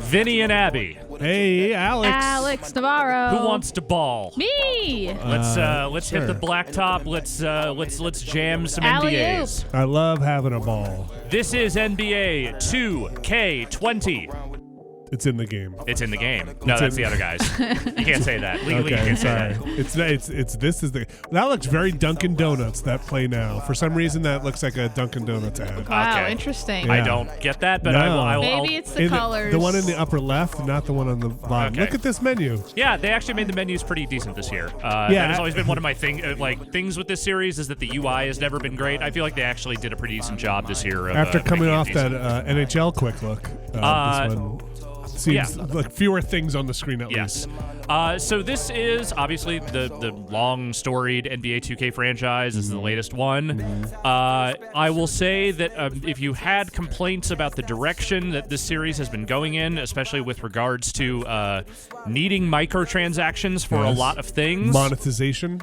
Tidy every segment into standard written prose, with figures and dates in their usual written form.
Vinny and Abby. Hey, Alex. Alex Navarro. Who wants to ball? Me. Let's sure. hit the blacktop. Let's jam some Alley-oop. NBAs. I love having a ball. This is NBA 2K20. It's in the game. It's in the game. No, that's the other guys. You can't say that. Legally, you Okay, can't sorry. say that. It's this is the that looks very Dunkin' Donuts that play now. For some reason, that looks like a Dunkin' Donuts ad. Wow, Okay. interesting. Yeah. I don't get that, but No. I will. Maybe it's the colors. The one in the upper left, not the one on the bottom. Okay. Look at this menu. Yeah, they actually made the menus pretty decent this year. Yeah. That has always been one of my things with this series is that the UI has never been great. I feel like they actually did a pretty decent job this year. Of, After coming making it off that decent. NHL quick look, this one seems like fewer things on the screen at Yes. least. So this is obviously the long storied NBA 2K franchise. This is the latest one. I will say that if you had complaints about the direction that this series has been going in, especially with regards to needing microtransactions for a lot of things, Monetization.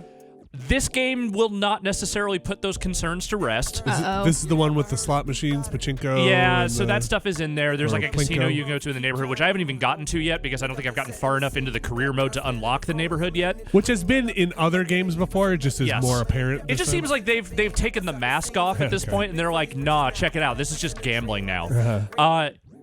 this game will not necessarily put those concerns to rest. This is the one with the slot machines, pachinko. Yeah, and so that stuff is in there. There's like a casino Plinko. you can go to in the neighborhood, which I haven't even gotten to yet because I don't think I've gotten far enough into the career mode to unlock the neighborhood yet. Which has been in other games before, it just is Yes. more apparent. It just seems like they've taken the mask off at this Okay. point, and they're like, nah, check it out. This is just gambling now.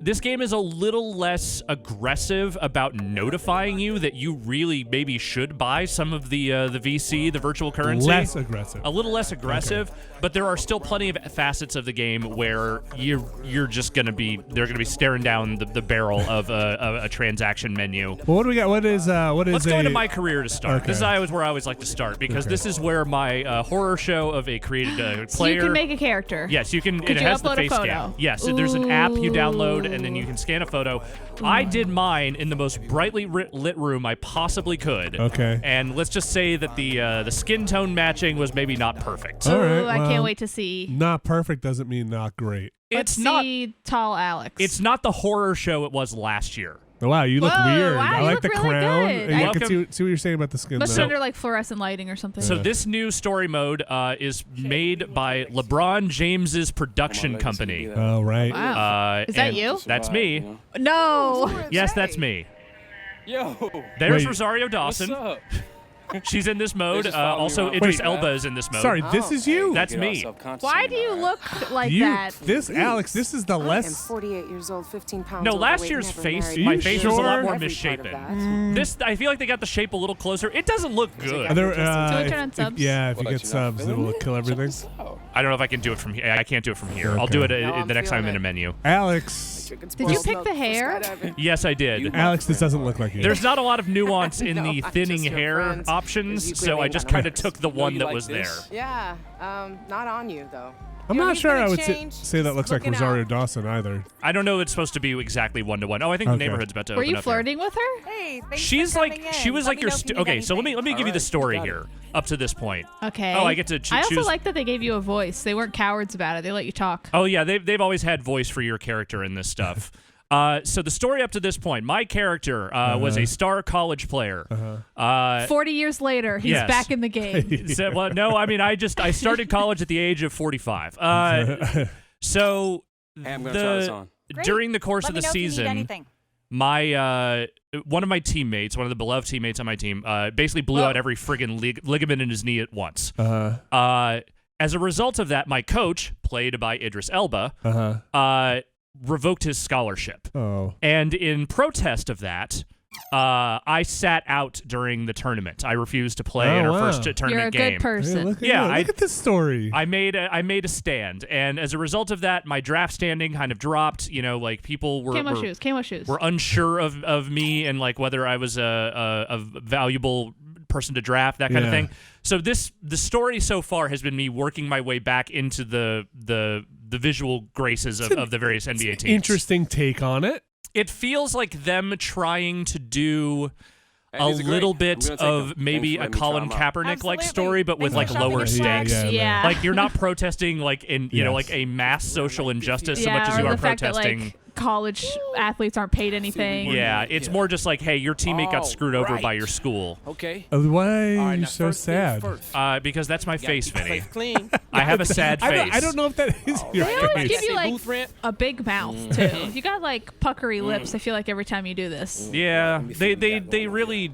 This game is a little less aggressive about notifying you that you really maybe should buy some of the VC, the virtual currency. less aggressive. A little less aggressive, but there are still plenty of facets of the game where you're just gonna be staring down the barrel of a transaction menu. Well, what do we got? What is Let's go into my career to start. Okay. This is where I always like to start because this is where my horror show of a created player. So you can make a character. Yes, you can. Could It you has the upload a face photo? scan. Yes, there's an app you download, and then you can scan a photo. I did mine in the most brightly lit room I possibly could. Okay. And let's just say that the skin tone matching was maybe not perfect. All right, I well, can't wait to see. Not perfect doesn't mean not great. Let's see tall Alex. It's not the horror show it was last year. Oh, wow, you look Whoa, weird. wow, I you like look the really crown. good. And I Welcome. can see what you're saying about the skin. Must though. be under like fluorescent lighting or something. So this new story mode is made by LeBron James's production company. Oh, right. Wow. Is that and you? That's me. No. Yes, that's me. Yo. There's Wait. Rosario Dawson. What's up? She's in this mode. They just followed me Also, around. Idris Wait, Elba is in this mode. Sorry, this is you. That's me. Why do you look like you. that? This, Alex, this is the I am less. 48 years old, 15 pounds No, last overweight, year's never face, married. my you face was a lot sure? more Every misshapen. part of that. This, I feel like they got the shape a little closer. It doesn't look good. Are there, Do we turn on if- subs? yeah, if you Well, get that you're not subs, feeling it'll it? kill everything. Check this out. I don't know if I can do it from here. I can't do it from here. I'll Okay. do it No, the next time I'm in a feeling menu. Alex, Did you pick the hair? Yes, I did. Alex, this doesn't look like you. There's not a lot of nuance in No, the I'm thinning just your hair friend. options, You so I clearly just not kind of nice. took the No, one you that like was this? there. Yeah, not on you though. I'm You know, not he's sure gonna I would change. say that looks like Looking Rosario out. Dawson either. I don't know. It's supposed to be exactly 1-to-1. Oh, I think the Okay. neighborhood's about to Were open you up here. flirting with her? Hey, thanks She's for like, coming she in. was Let like me your. know if you need Okay, so let me anything. give you the Alright, story got it. here up to this point. Okay. Oh, I get to I also choose. like that they gave you a voice. They weren't cowards about it. They let you talk. Oh yeah, they've always had voice for your character in this stuff. So the story up to this point, my character was a star college player. 40 years later, he's yes. back in the game. Well, no, I mean I started college at the age of 45. So Hey, I'm gonna try this on. during the course Let of me the know if you need season, anything. my one of my teammates, one of the beloved teammates on my team, basically blew out every friggin' ligament in his knee at once. As a result of that, my coach, played by Idris Elba, revoked his scholarship. Oh. And in protest of that, I sat out during the tournament. I refused to play in our first You're a tournament good game. Hey, person. look at Yeah, you. Look at this story. I made a stand, and as a result of that, my draft standing kind of dropped. You know, like people Camo shoes. were unsure of me and like whether I was a valuable person to draft, that kind of thing. So the story so far has been me working my way back into the visual graces of the various NBA teams. Interesting take on it. It feels like them trying to do Hey, a these are great. little I'm bit gonna take of them. maybe Thanks a for letting Colin me try 'em out. Kaepernick-like Absolutely. story, but with Thanks like for shopping lower at stakes. Flex. Yeah. Like you're not protesting like in you know Yes. like a mass social injustice so yeah, much as or you are the fact protesting. that, like, college athletes aren't paid anything. Yeah, it's more just like, hey, your teammate got screwed over by your school. Okay. Why All are right, you now so first things sad? first. Because that's my Gotta face, keep the Vinny. place clean. I have a sad face. I don't know if that is your They always face. give you like Booth rent? a big mouth too. You got like puckery lips. I feel like every time you do this. Yeah, they really,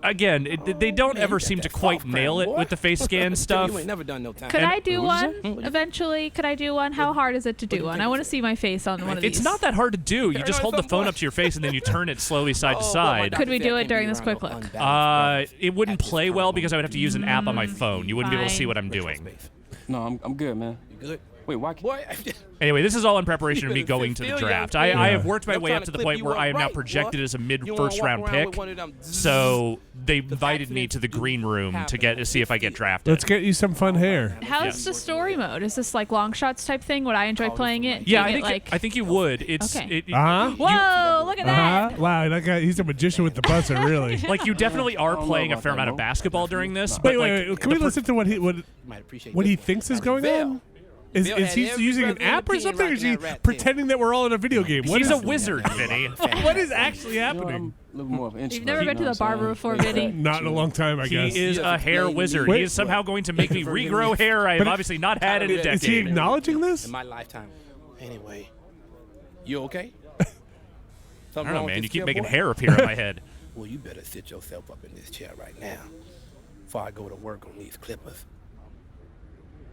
again, they don't ever seem to quite nail it with the face scan stuff. You ain't never done no time. Could I do one you say? eventually? Could I do one? How hard is it to do one? I want to see my face on one of these. It's not that hard to do. You just hold the phone up to your face and then you turn it slowly side to side. Could we do it during this quick look? It wouldn't play well because I would have to use an app on my phone. You wouldn't be able to see Fine. what I'm doing. No, I'm good, man. You good? Wait, why? Boy, Anyway, this is all in preparation of me going to the draft. I have worked my I'm way trying up to to the clip point you where up I am now right, projected boy. as a mid You wanna first walk round around pick. with one of them So they invited me to the green room to see if I get drafted. Let's get you some fun hair. How's Yes. the story mode? Is this like long shots type thing? Would I enjoy playing it? Do Yeah, you I get, think like. I think you would. It's Okay. Whoa! Look at that. Wow, that guy, he's a magician with the buzzer, really. like you definitely are know playing a about fair that, amount of Mo. basketball during this. Wait, but wait, like, can we listen to what might appreciate he this. thinks is going on? Is Bill he had every using an brother in app the or team something? Or is he rocking that rat pretending that we're all in a video game? What He's is a wizard, Vinny. what is actually happening? A little more of an You've never been to the barber before, Vinny? Not in a long time, I guess. He is a hair wizard. Wait, he is somehow going to make me regrow hair I have But obviously not had in a Is he decade. acknowledging this? In my lifetime. Anyway, you okay? I don't know, man. You keep making hair appear on my head. Well, you better sit yourself up in this chair right now before I go to work on these clippers.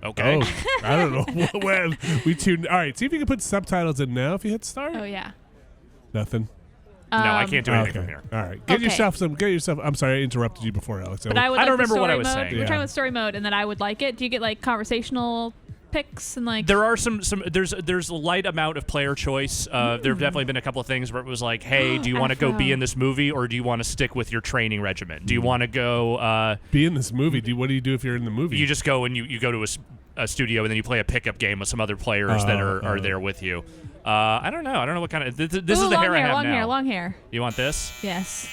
Okay. Oh, I don't know. Well, we tuned. All right, see if you can put subtitles in now if you hit start. Oh yeah. Nothing. No, I can't do anything Okay. from here. All right. Get Okay. yourself. I'm sorry, I interrupted you before, Alex. But I would I don't like the remember what story I was mode. saying. We're Yeah. talking about story mode, and then I would like it. Do you get like conversational picks and like? There are there's a light amount of player choice. There have definitely been a couple of things where it was like, hey, do you want to go be in this movie or do you want to stick with your training regimen? Do you want to go? Be in this movie. What do you do if you're in the movie? You just go and you go to a studio and then you play a pickup game with some other players that are there with you. I don't know. I don't know what kind of. This Ooh, is the long hair I have long now. hair, long hair. You want this? Yes.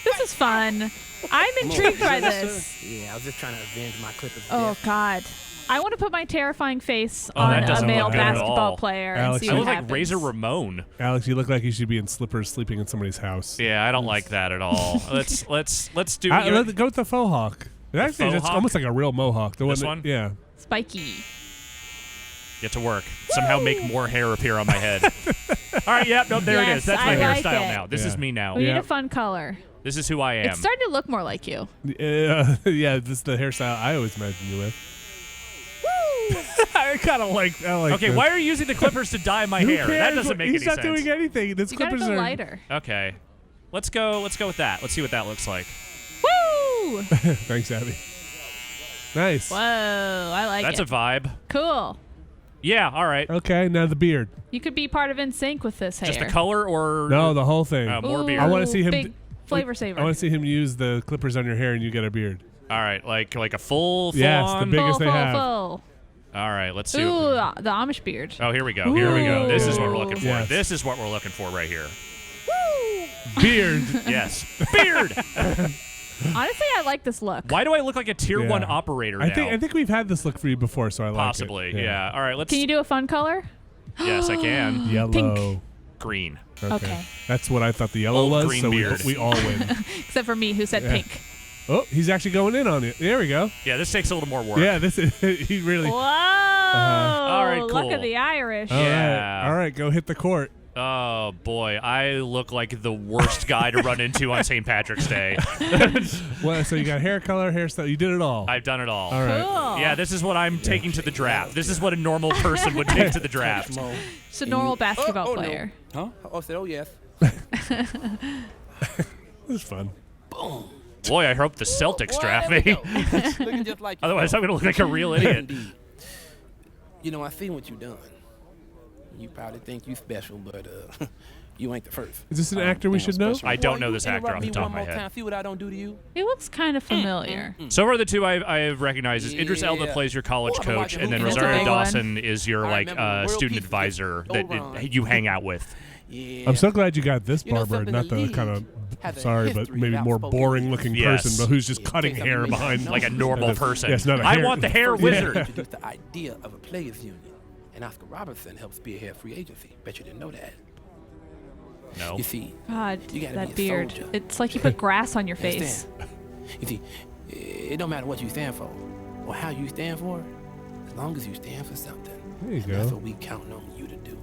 This is fun. I'm intrigued by this. Yeah, I was just trying to avenge my clippers. Oh God. I want to put my terrifying face Oh, that on a doesn't male look good at basketball all. player and Alex, see I what look like happens. Razor Ramon. Alex, you look like you should be in slippers sleeping in somebody's house. Yeah, I don't like that at all. Let's do. Let's go with the faux hawk. Actually, faux it's hawk? almost like a real mohawk. The This one. one? Yeah. Spiky. Get to work. Somehow make more hair appear on my head. All right, yep, nope, there it Yes, is. That's I my like hairstyle it. now. This is me now. We Yeah. need a fun color. This is who I am. It's starting to look more like you. Yeah, this is the hairstyle I always imagine you with. I kind of like. I like. Okay, this. why are you using the clippers to dye my Who hair? That cares doesn't what- make He's any not sense. doing anything. This You gotta clippers go are lighter. Okay, let's go with that. Let's see what that looks like. Woo! Thanks, Abby. Nice. Whoa, I like That's it. a vibe. Cool. Yeah. All right. Okay, now the beard. You could be part of NSYNC with this hair. Just the color or No, the whole thing. more Ooh, beard. I wanna see him Big d- flavor saver. I want to see him use the clippers on your hair and you get a beard. All right, like a full Yes, the on. big- full, biggest they full, have. full. All right, let's see. Ooh, the Amish beard. Oh, here we go. Here we go. This is what we're Ooh. looking for. Yes. This is what we're looking for right here. Beard. Yes, beard. Honestly, I like this look. Why do I look like a tier Yeah. 1 operator now? I think we've had this look for you before, so I like it. Possibly. Yeah. All right, let's. Can you do a fun color? Yes, I can. Yellow. Pink. Green. Okay. That's what I thought the yellow Old was, green so beard. we all win. Except for me, who said Yeah. pink. Oh, he's actually going in on it. There we go. Yeah, this takes a little more work. Yeah, this is he really. Whoa! All right, Look cool. at the Irish. All right. Yeah. All right, go hit the court. Oh boy, I look like the worst guy to run into on St. Patrick's Day. Well, so you got hair color, hairstyle. You did it all. I've done it all. All right. Cool. Yeah, this is what I'm taking to the draft. This is what a normal person would take to the draft. Just a normal basketball no. player. Huh? Oh, said, oh yes. This is fun. Boy, I hope the Celtics Boy, draft there we me. go. Looking just like Otherwise, I'm yourself. going to look like a real idiot. Indeed. You know, I seen what you done. You probably think you special, but you ain't the first. Is this an actor we should know? I don't know this actor off the top of my head. Time. See what I don't do to you? He looks kind of familiar. So far, the two I have recognized is Idris Elba Yeah. plays your college Oh, I've been coach, watching and then movies. That's a Rosario big one. Dawson is your I remember when World student Peace was advisor over on. that you hang out with. Yeah. I'm so glad you got this You know barber, something, not the the league kind of has a sorry, but history maybe of more outspoken boring-looking Yes. person, but who's just Yeah, cutting take hair something behind like Like a normal person. Yes, not a I hair- want the hair First, wizard. introduced the idea of a players union, And Oscar Robertson helped spearhead free agency. Bet you didn't know that. No. You see, God, you gotta that be a beard. soldier. It's like you put grass on your face. Understand? You see, it don't matter what you stand for or how you stand for, as long as you stand for something. There you And that's go. what we count on you to do. You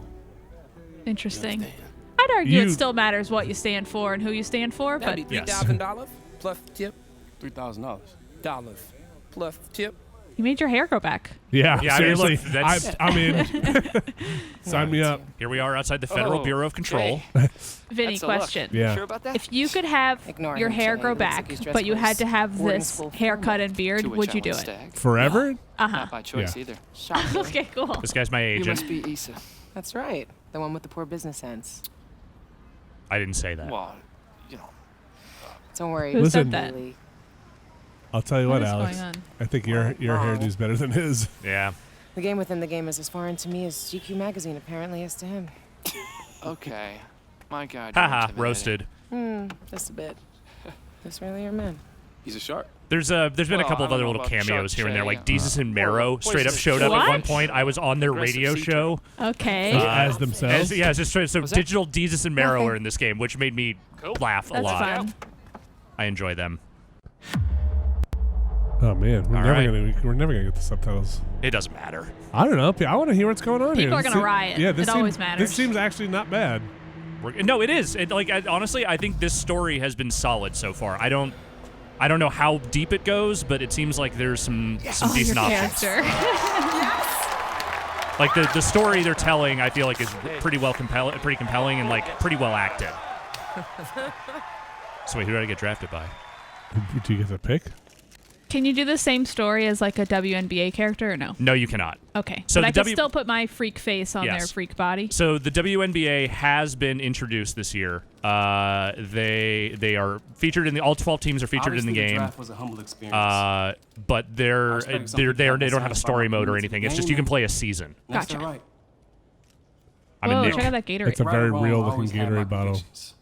Interesting. understand? I'd argue You- it still matters what you stand for and who you stand for, but That'd be Yes. $3,000 plus tip. $3,000. Dollars plus tip. you made your hair grow back. Yeah, Yeah, I mean, seriously. look, that's- I'm in. Sign me up. Here we are outside the Federal Oh, Bureau of Control. Vinny, That's a look. question. Yeah. Sure about that? If you could have Ignore your him, hair Jay. grow Looks like back, he's dressed but you for had his to have boarding this school haircut and beard, To which would I you do won't it? stag. Forever? Uh-huh. Not by choice Yeah. either. Shocking. Okay, cool. This guy's my You agent. must be Issa. That's right. The one with the poor business sense. I didn't say that. Well, you know. Don't worry. Who Listen. said that? Really. I'll tell you What what, is Alex. going on? I think your Wrong. hairdo's better than his. Yeah. The game within the game is as foreign to me as GQ magazine apparently is to him. Okay. My God. you're Haha, intimidating. roasted. Just a bit. This really your man. He's a shark. There's been a Well, couple I of don't other know little about cameos Shark here and there, Shay, like Desus and or Mero straight up Poison showed up at What? one point. I was on their Aggressive radio sea show. Okay. As themselves? Yeah, it's just so What's that? digital Desus and Mero Nothing. are in this game, which made me laugh a That's lot. fun. I enjoy them. Oh man, All right. we're never gonna get the subtitles. It doesn't matter. I don't know. I want to hear what's going on here. People are This gonna se- riot. Yeah, It this always seems, matters. This seems actually not bad. No, it is. Honestly, I think this story has been solid so far. I don't know how deep it goes, but it seems like there's some Oh, decent your options. character. Like the story they're telling, I feel like is pretty compelling and like pretty well acted. So wait, who did I get drafted by? Do you get to pick? Can you do the same story as like a WNBA character or no? No, you cannot. Okay. So but the I can still put my freak face on their Yes. freak body. So the WNBA has been introduced this year. They are featured in the all 12 teams are featured in the Obviously, game. draft was a humble experience. But I expect some people they have don't have a the story same mode or fun anything. with It's the just you can game. play a season. That's Gotcha. all right. I'm Whoa, a Nick. check out that Gatorade. It's a Right very or wrong, real I always looking had my Gatorade bottle. convictions,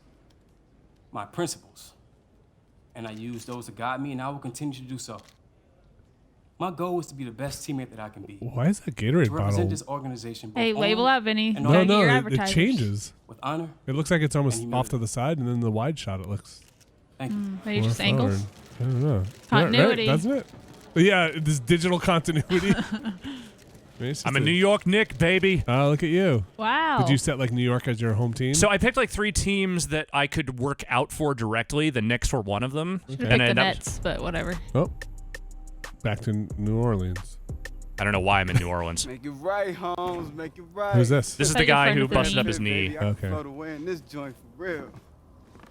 my principles, and I use those to guide me, and I will continue to do so. My goal is to be the best teammate that I can be. Why is that Gatorade To represent bottle? this organization. both Hey, on label out, Vinny. and You off gotta No, get your no, it advertisers. changes. with honor. It looks like it's almost And off to humility. the side, and then the wide shot it looks Thank you. Maybe just more angles. forward. I don't know. Continuity. Right, doesn't it? Yeah, this digital continuity. I'm a New York Nick, baby. Oh, look at you. Wow. Did you set like New York as your home team? So I picked like 3 teams that I could work out for directly. The Knicks were one of them. Should've And picked I the ended up- Nets, but whatever. Oh, back to New Orleans. I don't know why I'm in New Orleans. Make it right, Holmes. Make it right. Who's this? This is Is the that your guy friend who Vinny? busted up his knee. Baby, I Okay. can float away in this joint for real.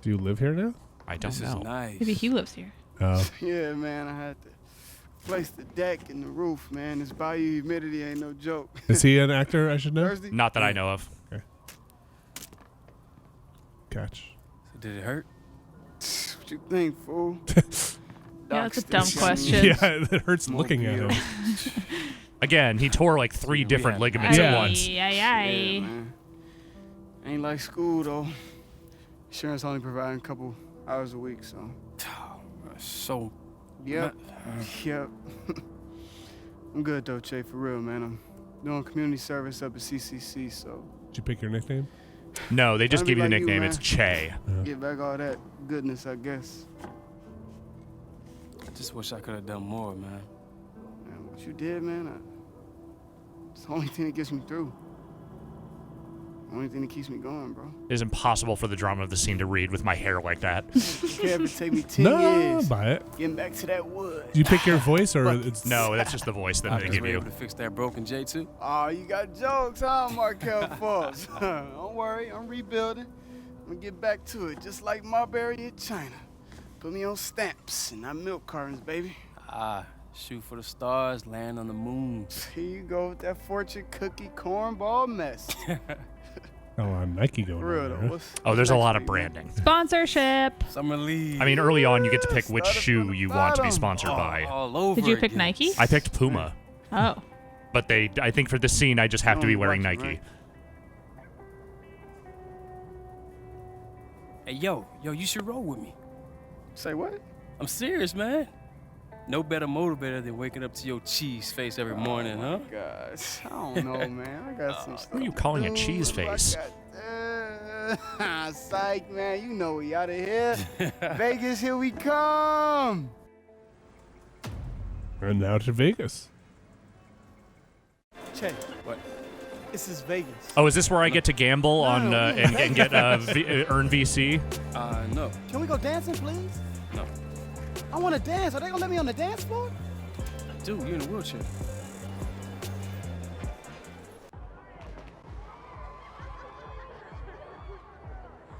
Do you live here now? I don't This is know. nice. Maybe he lives here. Oh, Yeah, man, I had to place the deck and the roof, man. This bayou humidity ain't no joke. is he an actor? I should know. Thursday? Not that I know of. Catch. So did it hurt? What you think, fool? Yeah, that's a Doc dumb still question. Yeah, it hurts looking at him. Again, he tore like 3 different ligaments Yeah. at once. Aye, Yeah, aye, man. Ain't like school, though. Insurance only providing a couple hours a week, so. So, Yep. Yep. I'm good, though, Che, for real, man. I'm doing community service up at CCC, so Did you pick your nickname? No, they just Gotta be gave you the like you, nickname. man. It's Che. get back all that goodness, I guess. I just wish I could have done more, man. Man, what you did, man, it's the only thing that gets me through. Only thing that keeps me going, bro. It is impossible for the drama of the scene to read with my hair like that. It have to take me 10 No, years buy it. getting back to that wood. Do you pick your voice or it's No, that's just the voice that they Because give we're you. able to fix that broken J too. Oh, you got jokes, huh, Markel Forbes? Don't worry, I'm rebuilding. I'm gonna get back to it, just like Marbury in China. Put me on stamps and not milk cartons, baby. Shoot for the stars, land on the moon. Here you go with that fortune cookie cornball mess. Oh, Nike going For real on though. there. Oh, there's a next lot of week, branding. Sponsorship. Summer league. I mean, early on, you get to pick which Started from shoe the you want to be bottom. sponsored by. all over Did you pick again. Nike? I picked Puma, Oh. but I think for this scene, I just have to be Only wearing watching, Nike. right? Hey, yo, you should roll with me. Say what? I'm serious, man. No better motivator than waking up to your cheese face every morning, huh? Gosh, I don't know, man. I got some stuff. Who are you calling a to cheese do. face? Psych, man. You know we out of here. Vegas, here we come. And now to Vegas. Che, what? This is Vegas. Oh, is this where I get to gamble on and get earn VC? No. Can we go dancing, please? No. I want to dance. Are they gonna let me on the dance floor? Dude, you're in a wheelchair.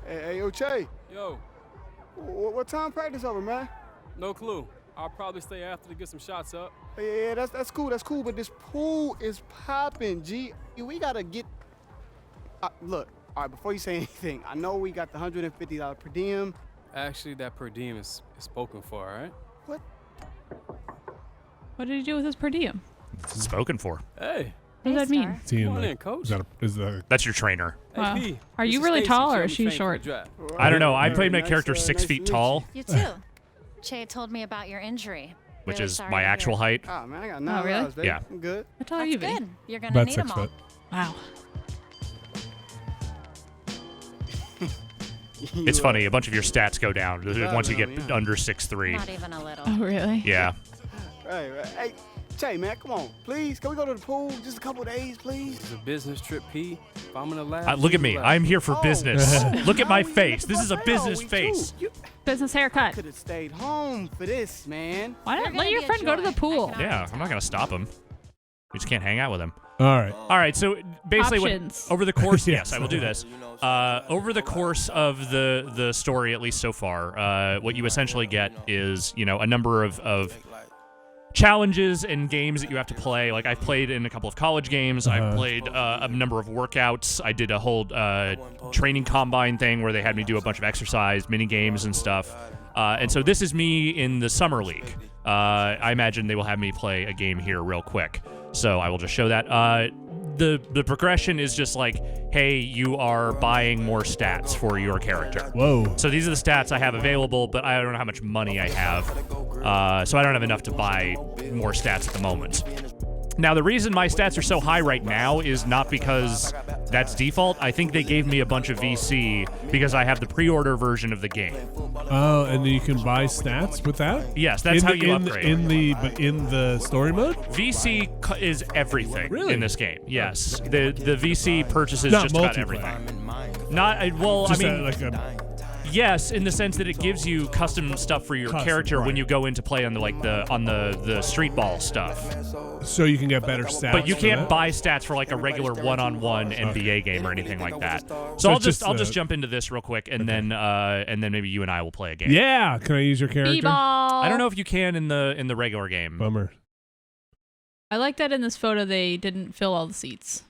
Hey, yo, Che. Yo, What time practice over, man? no clue. I'll probably stay after to get some shots up. Yeah, that's cool. That's cool. But this pool is popping, G. We gotta get. Look, all right. Before you say anything, I know we got the $150 per diem. Actually, that per diem is spoken for, all right? What? What did he do with his per diem? Spoken for. Hey, What does that mean? Is he come on like, in, coach. is that That's your trainer. Wow. Hey, P, Are this you is really Stacy. tall or She'll is be she trained for short? the draft. I don't know. I Very played my nice, character nice 6 to feet meet tall, You too. Che told me about your injury. which Really is sorry my to hear. actual height. Ah, man, I got Oh, 9 really? hours, baby. Yeah. I'm good. How tall are That's you, Vinny? good. You're gonna about need 6 them all. foot? Wow. It's funny. A bunch of your stats go down once you get yeah. under 6'3". Not even a little. Oh, really? Yeah. Right. Hey, Che, man, come on, please. Can we go to the pool just a couple days, please? It's a business trip, P. If I'm in the lab, Look at me. I'm here for Oh, business. oh, Look at my no, we face. looking This for is a sale. business We face. too. You Business haircut. could have stayed home for this, man. Why You're not gonna let your be a friend go to joy. the pool? I can Yeah, already I'm not going to stop him. We just can't hang out with him. All right. All right, so basically Options. over the course, Yes. yes, I will do this. Over the course of the story, at least so far, what you essentially get is, a number of challenges and games that you have to play. Like, I've played in a couple of college games. I've played a number of workouts. I did a whole training combine thing where they had me do a bunch of exercise, mini games and stuff. And so this is me in the summer league. I imagine they will have me play a game here real quick. So I will just show that. The progression is just like, hey, you are buying more stats for your character. Whoa. So these are the stats I have available, but I don't know how much money I have. So I don't have enough to buy more stats at the moment. Now, the reason my stats are so high right now is not because that's default. I think they gave me a bunch of VC because I have the pre-order version of the game. Oh, and you can buy stats with that? Yes, that's how you upgrade. In the story mode? VC is everything Really? in this game. Yes, the VC purchases Not just about multiplayer. everything. Not well. Just I mean, like a yes, in the sense that it gives you custom stuff for your Custom, character when right. you go into play on the street ball stuff. so you can get better stats. But you for can't that? buy stats for like a regular one-on-one NBA game or anything like that. So So I'll it's just just, jump into this real quick, and then maybe you and I will play a game. Yeah. Can I use your character? B-ball. I don't know if you can in the regular game. Bummer. I like that in this photo they didn't fill all the seats.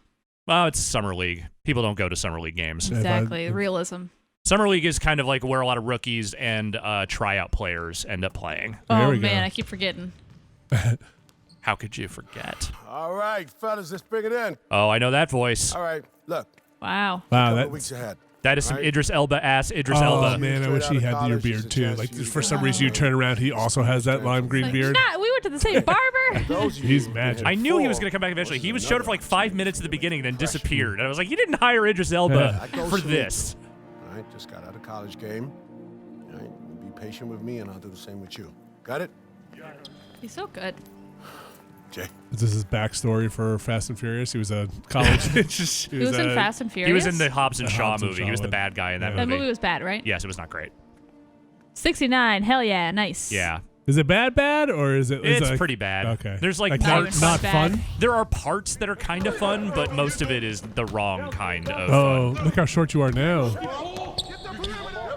Oh, it's Summer League. People don't go to Summer League games. If I- Exactly. Realism. Summer League is kind of like where a lot of rookies and tryout players end up playing. There Oh, we go. man. I keep forgetting. How could you forget? All right, fellas, let's bring it in. Oh, I know that voice. All right, look, Wow. Wow. couple That's, weeks ahead. That is some Right. Idris Elba ass Idris oh, Elba. man. I wish he Straight had outta your college, beard, it's a too. chance Like, for you to for get some out. reason, you turn around, he also has that lime green beard. Nah, we went to the same barber. Those of you He's who magic. I knew he was going to come back eventually. He was showed up for like 5 minutes at the beginning, then disappeared. And I was like, you didn't hire Idris Elba Yeah. for this. All right, just got out of college game. All right, be patient with me, and I'll do the same with you. Got it? He's so good. Jay. Is this his backstory for Fast and Furious? He was a college. He was in Fast and Furious. He was in the Hobbs and The Shaw Hobbs and movie. Shaw He was the one. bad guy in that That movie. movie was bad, right? Yes, it was not great. 69. Hell yeah. Nice. Yeah. Is it bad, or is it? It's like, pretty bad. Okay. There's like Not parts. not bad. fun. There are parts that are kind of fun, but most of it is the wrong kind of Oh, fun. look how short you are now.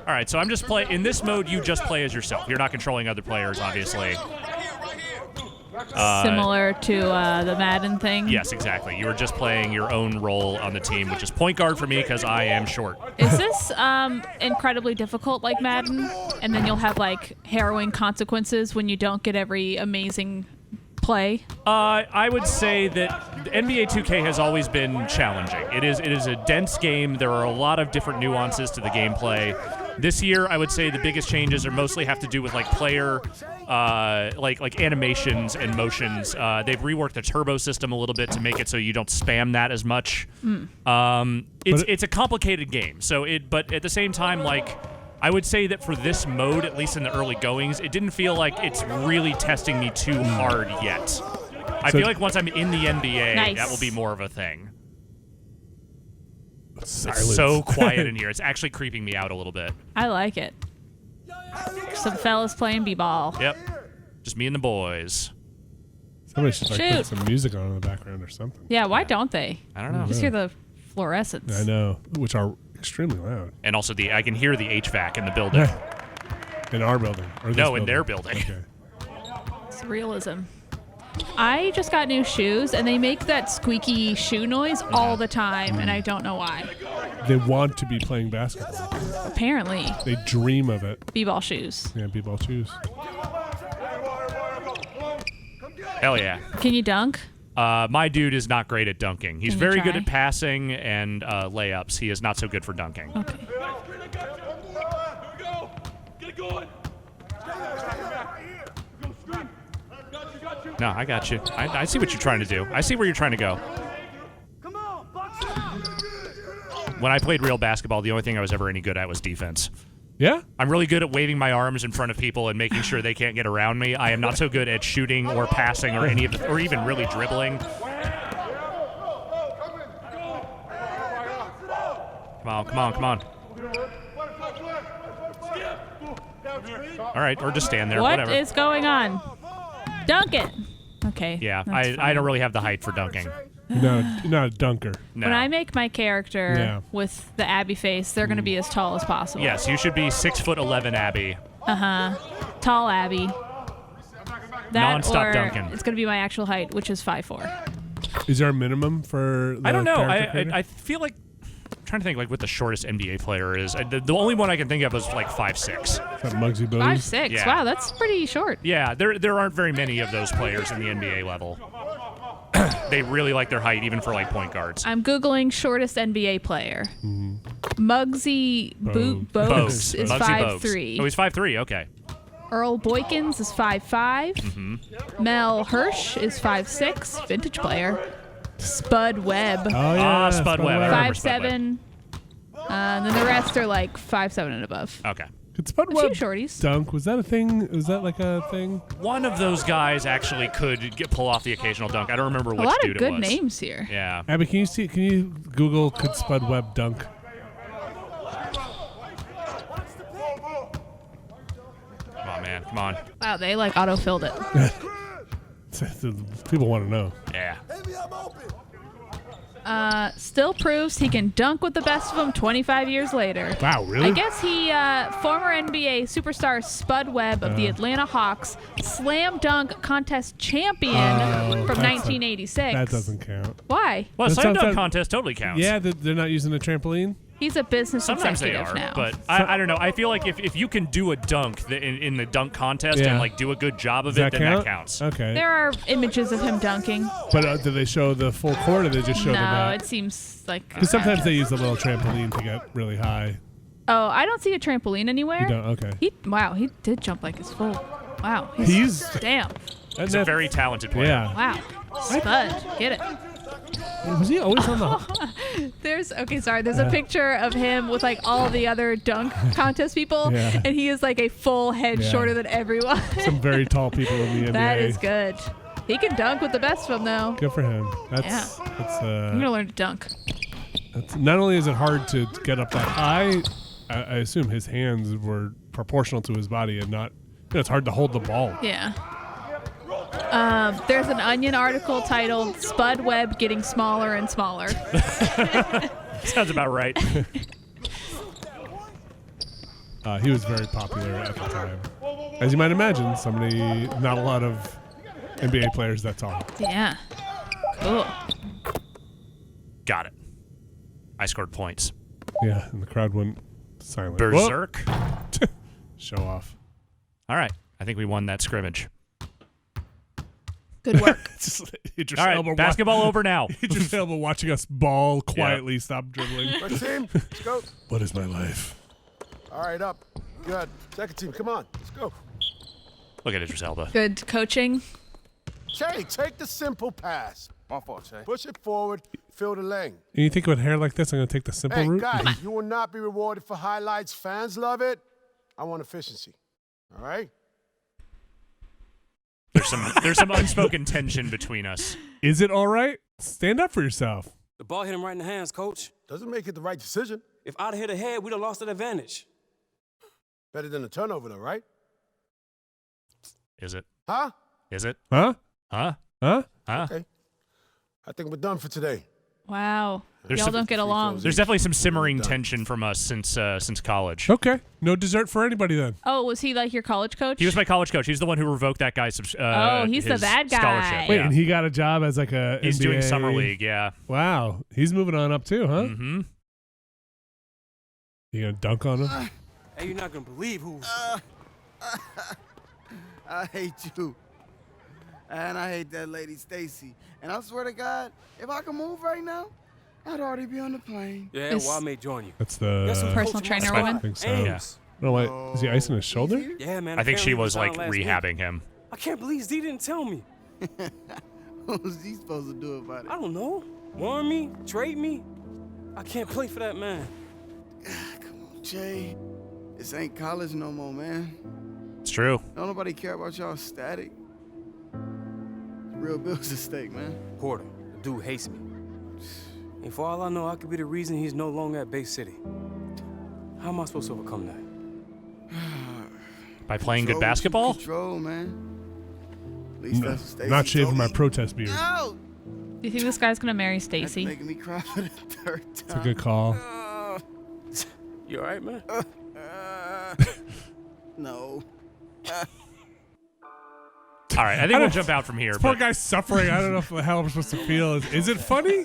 All right, so I'm just playing. In this mode, you just play as yourself. You're not controlling other players, obviously. Similar to the Madden thing. Yes, exactly. You are just playing your own role on the team, which is point guard for me because I am short. Is this incredibly difficult like Madden? And then you'll have like harrowing consequences when you don't get every amazing play? I would say that NBA 2K has always been challenging. It is a dense game. There are a lot of different nuances to the gameplay. This year, I would say the biggest changes are mostly have to do with like player, like animations and motions. They've reworked the turbo system a little bit to make it so you don't spam that as much. It's a complicated game. But at the same time, like I would say that for this mode, at least in the early goings, it didn't feel like it's really testing me too hard yet. I feel like once I'm in the NBA, that will be more of a thing. Silence. It's so quiet in here. It's actually creeping me out a little bit. I like it. Some fellas playing b-ball. Yep. Just me and the boys. Somebody should like Shoot. put some music on in the background or something. Yeah, why don't they? I don't know. Just hear the fluorescents. I know, which are extremely loud. And also I can hear the HVAC in the building. In our building. Or this No, building. in their building. Okay. It's realism. I just got new shoes, and they make that squeaky shoe noise all the time, and I don't know why. They want to be playing basketball. Apparently. They dream of it. B-ball shoes. Yeah, b-ball shoes. Hell yeah. Can you dunk? My dude is not great at dunking. He's Can you very good try? at passing and layups. He is not so good for dunking. Okay. No, I got you. I see what you're trying to do. I see where you're trying to go. When I played real basketball, the only thing I was ever any good at was defense. Yeah? I'm really good at waving my arms in front of people and making sure they can't get around me. I am not so good at shooting or passing or any of the, or even really dribbling. Come on, come on, come on. All right, or just stand there, whatever. What is going on? Dunk it. Okay. Yeah, that's I don't really have the height for dunking. No, you're not a dunker. No. When I make my character Yeah. with the Abby face, they're going to be as tall as possible. Yes, you should be 6'11", Abby. Tall Abby. That Non-stop or dunking. It's going to be my actual height, which is 5'4". Is there a minimum for the I don't know. character creator? I feel like I'm trying to think like what the shortest NBA player is. The only one I can think of is like 5'6". Is that Muggsy Bogues? 5'6". Yeah. Wow, that's pretty short. Yeah, there aren't very many of those players in the NBA level. They really like their height, even for like point guards. I'm Googling shortest NBA player. Muggsy Bogues Bogues. is Muggsy 5'3". Bogues. Oh, he's 5'3". Okay. Earl Boykins is 5'5". Mel Hirsch is 5'6". Vintage player. Spud Webb, Oh, yeah. Spud Webb. I remember Spud Webb. 5'7". And then the rest are like 5'7" and above. Okay. Could Spud A Webb few shorties. dunk? Was that a thing? Was that like a thing? One of those guys actually could pull off the occasional dunk. I don't remember A which lot dude of good it was. names here. Yeah. Abby, can you Google could Spud Webb dunk? Come on, man. Come on. Wow, they like auto-filled it. People want to know. Yeah. Still proves he can dunk with the best of them 25 years later. Wow, really? I guess he, former NBA superstar Spud Webb of the Atlanta Hawks, slam dunk contest champion from 1986. That doesn't count. Why? Well, That slam sounds dunk like- contest totally counts. Yeah, they're not using a trampoline? He's a business Sometimes they executive are, now. but I don't know. I feel like if you can do a dunk in the dunk contest Yeah. and like do a good job of Does it, then count? that counts. Okay. There are images of him dunking. But do they show the full court or they just show the No, back? it seems like. Because sometimes they use a little trampoline to get really high. Oh, I don't see a trampoline anywhere. You don't? Okay. He did jump like his full. Wow. He's- damn. He's a very talented player. Yeah. Wow. Spud, get it. Was he always on the... There's a picture of him with like all the other dunk contest people, Yeah. and he is like a full head Yeah. shorter than everyone. Some very tall people in the NBA. That is good. He can dunk with the best of them, though. Good for him. That's I'm gonna learn to dunk. That's not only is it hard to get up that high, I assume his hands were proportional to his body and not. It's hard to hold the ball. Yeah. There's an Onion article titled "Spud Webb Getting Smaller and Smaller." Sounds about right. He was very popular at the time. As you might imagine, not a lot of NBA players that tall. Yeah. Cool. Got it. I scored points. Yeah, and the crowd went silent. Berserk. Whoa. Show off. All right. I think we won that scrimmage. Good work. Idris All right, Elba basketball over now. Idris Elba watching us ball quietly stop dribbling. First team, let's go. What is my life? All right, up. Good. Second team, come on. Let's go. Look at Idris Elba. Good coaching. Che, take the simple pass. My fault, Che. Push it forward. Fill the lane. And you think with hair like this, I'm going to take the simple Hey, route? guys, you will not be rewarded for highlights. Fans love it. I want efficiency. All right? There's some unspoken tension between us. Is it all right? Stand up for yourself. The ball hit him right in the hands, coach. Doesn't make it the right decision. If I'd hit a head, we'd have lost that advantage. Better than a turnover, though, right? Is it? Huh? Is it? Huh? Huh? Huh? Huh? Okay. I think we're done for today. Wow. There's Y'all some- don't get along. There's definitely some simmering tension from us since college. Okay. No dessert for anybody then. Oh, was he like your college coach? He was my college coach. He's the one who revoked that guy's he's the his bad guy. scholarship. Wait, yeah. and he got a job as like a He's NBA... doing summer league, yeah. Wow. He's moving on up too, huh? Mm-hmm. You going to dunk on him? Hey, you're not gonna believe who. I hate you. And I hate that lady Stacy. And I swear to God, if I could move right now, I'd already be on the plane. Yeah, Is- well, I may join you. That's the... Guess who's Personal coaching my trainer squad? woman? I think so. Yeah. I don't know why. Is he icing his shoulder? Yeah, man. I think she apparently was like down last week. rehabbing him. I can't believe Z didn't tell me. What was he supposed to do about it? I don't know. Warn me? Trade me? I can't play for that man. Come on, Jay. This ain't college no more, man. It's true. Don't nobody care about y'all static. Real bills at stake, man. Porter, the dude hates me. And for all I know, I could be the reason he's no longer at Bay City. How am I supposed to overcome that? By playing good Control what you basketball? Control, man. At least that's what Stacy Not shaving told my me. protest beard. No! Do you think this guy's gonna marry That's Stacy? making me cry for the third time. It's a good call. You all right, man? No. All right, I think we'll jump out from here. Poor But guy's suffering. I don't know how I'm supposed to feel. Is it funny?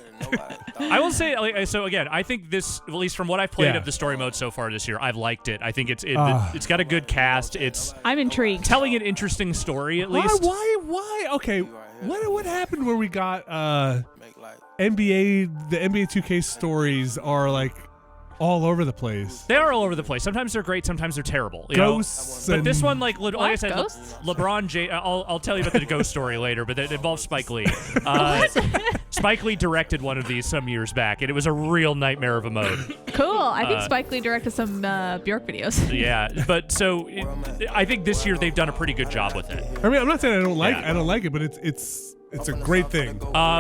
I will say, like, so again, I think this, at least from what I've played Yeah. of the story mode so far this year, I've liked it. I think it's Ah. it's got a good cast. It's I'm intrigued. telling an interesting story, at least. Why? Okay. What happened where we got NBA, the NBA 2K stories are like all over the place. They are all over the place. Sometimes they're great, sometimes they're terrible. You know? Ghosts But this and- one, like I said, Ghosts? LeBron James. I'll tell you about the ghost story later, but it involves Spike Lee. Spike Lee directed one of these some years back, and it was a real nightmare of a mode. Cool. I think Spike Lee directed some Bjork videos. Yeah, but so I think this year they've done a pretty good job with it. I mean, I'm not saying I don't like Yeah. it, but it's a great thing.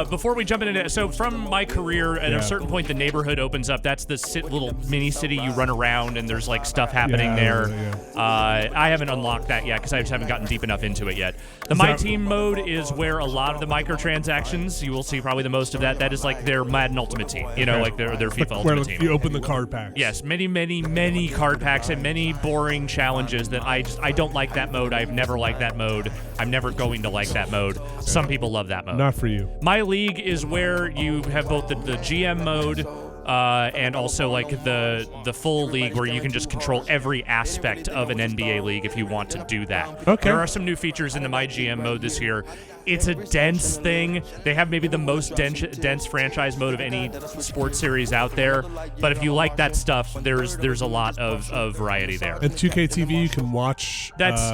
Before we jump into it, so from my career, at a certain point, the neighborhood opens up. That's the little mini city you run around, and there's like stuff happening there. I haven't unlocked that yet because I just haven't gotten deep enough into it yet. The My Team mode is where a lot of the microtransactions, you will see probably the most of that. That is like their Madden Ultimate Team, you know, like their FIFA Where Ultimate Team. you open the card packs. Yes, many card packs and many boring challenges that I don't like that mode. I've never liked that mode. I'm never going to like that mode. Some people love that mode. Not for you. My League is where you have both the GM mode and also like the full league where you can just control every aspect of an NBA league if you want to do that. Okay. There are some new features in the My GM mode this year. It's a dense thing. They have maybe the most dense franchise mode of any sports series out there. But if you like that stuff, there's a lot of variety there. At 2K TV, you can watch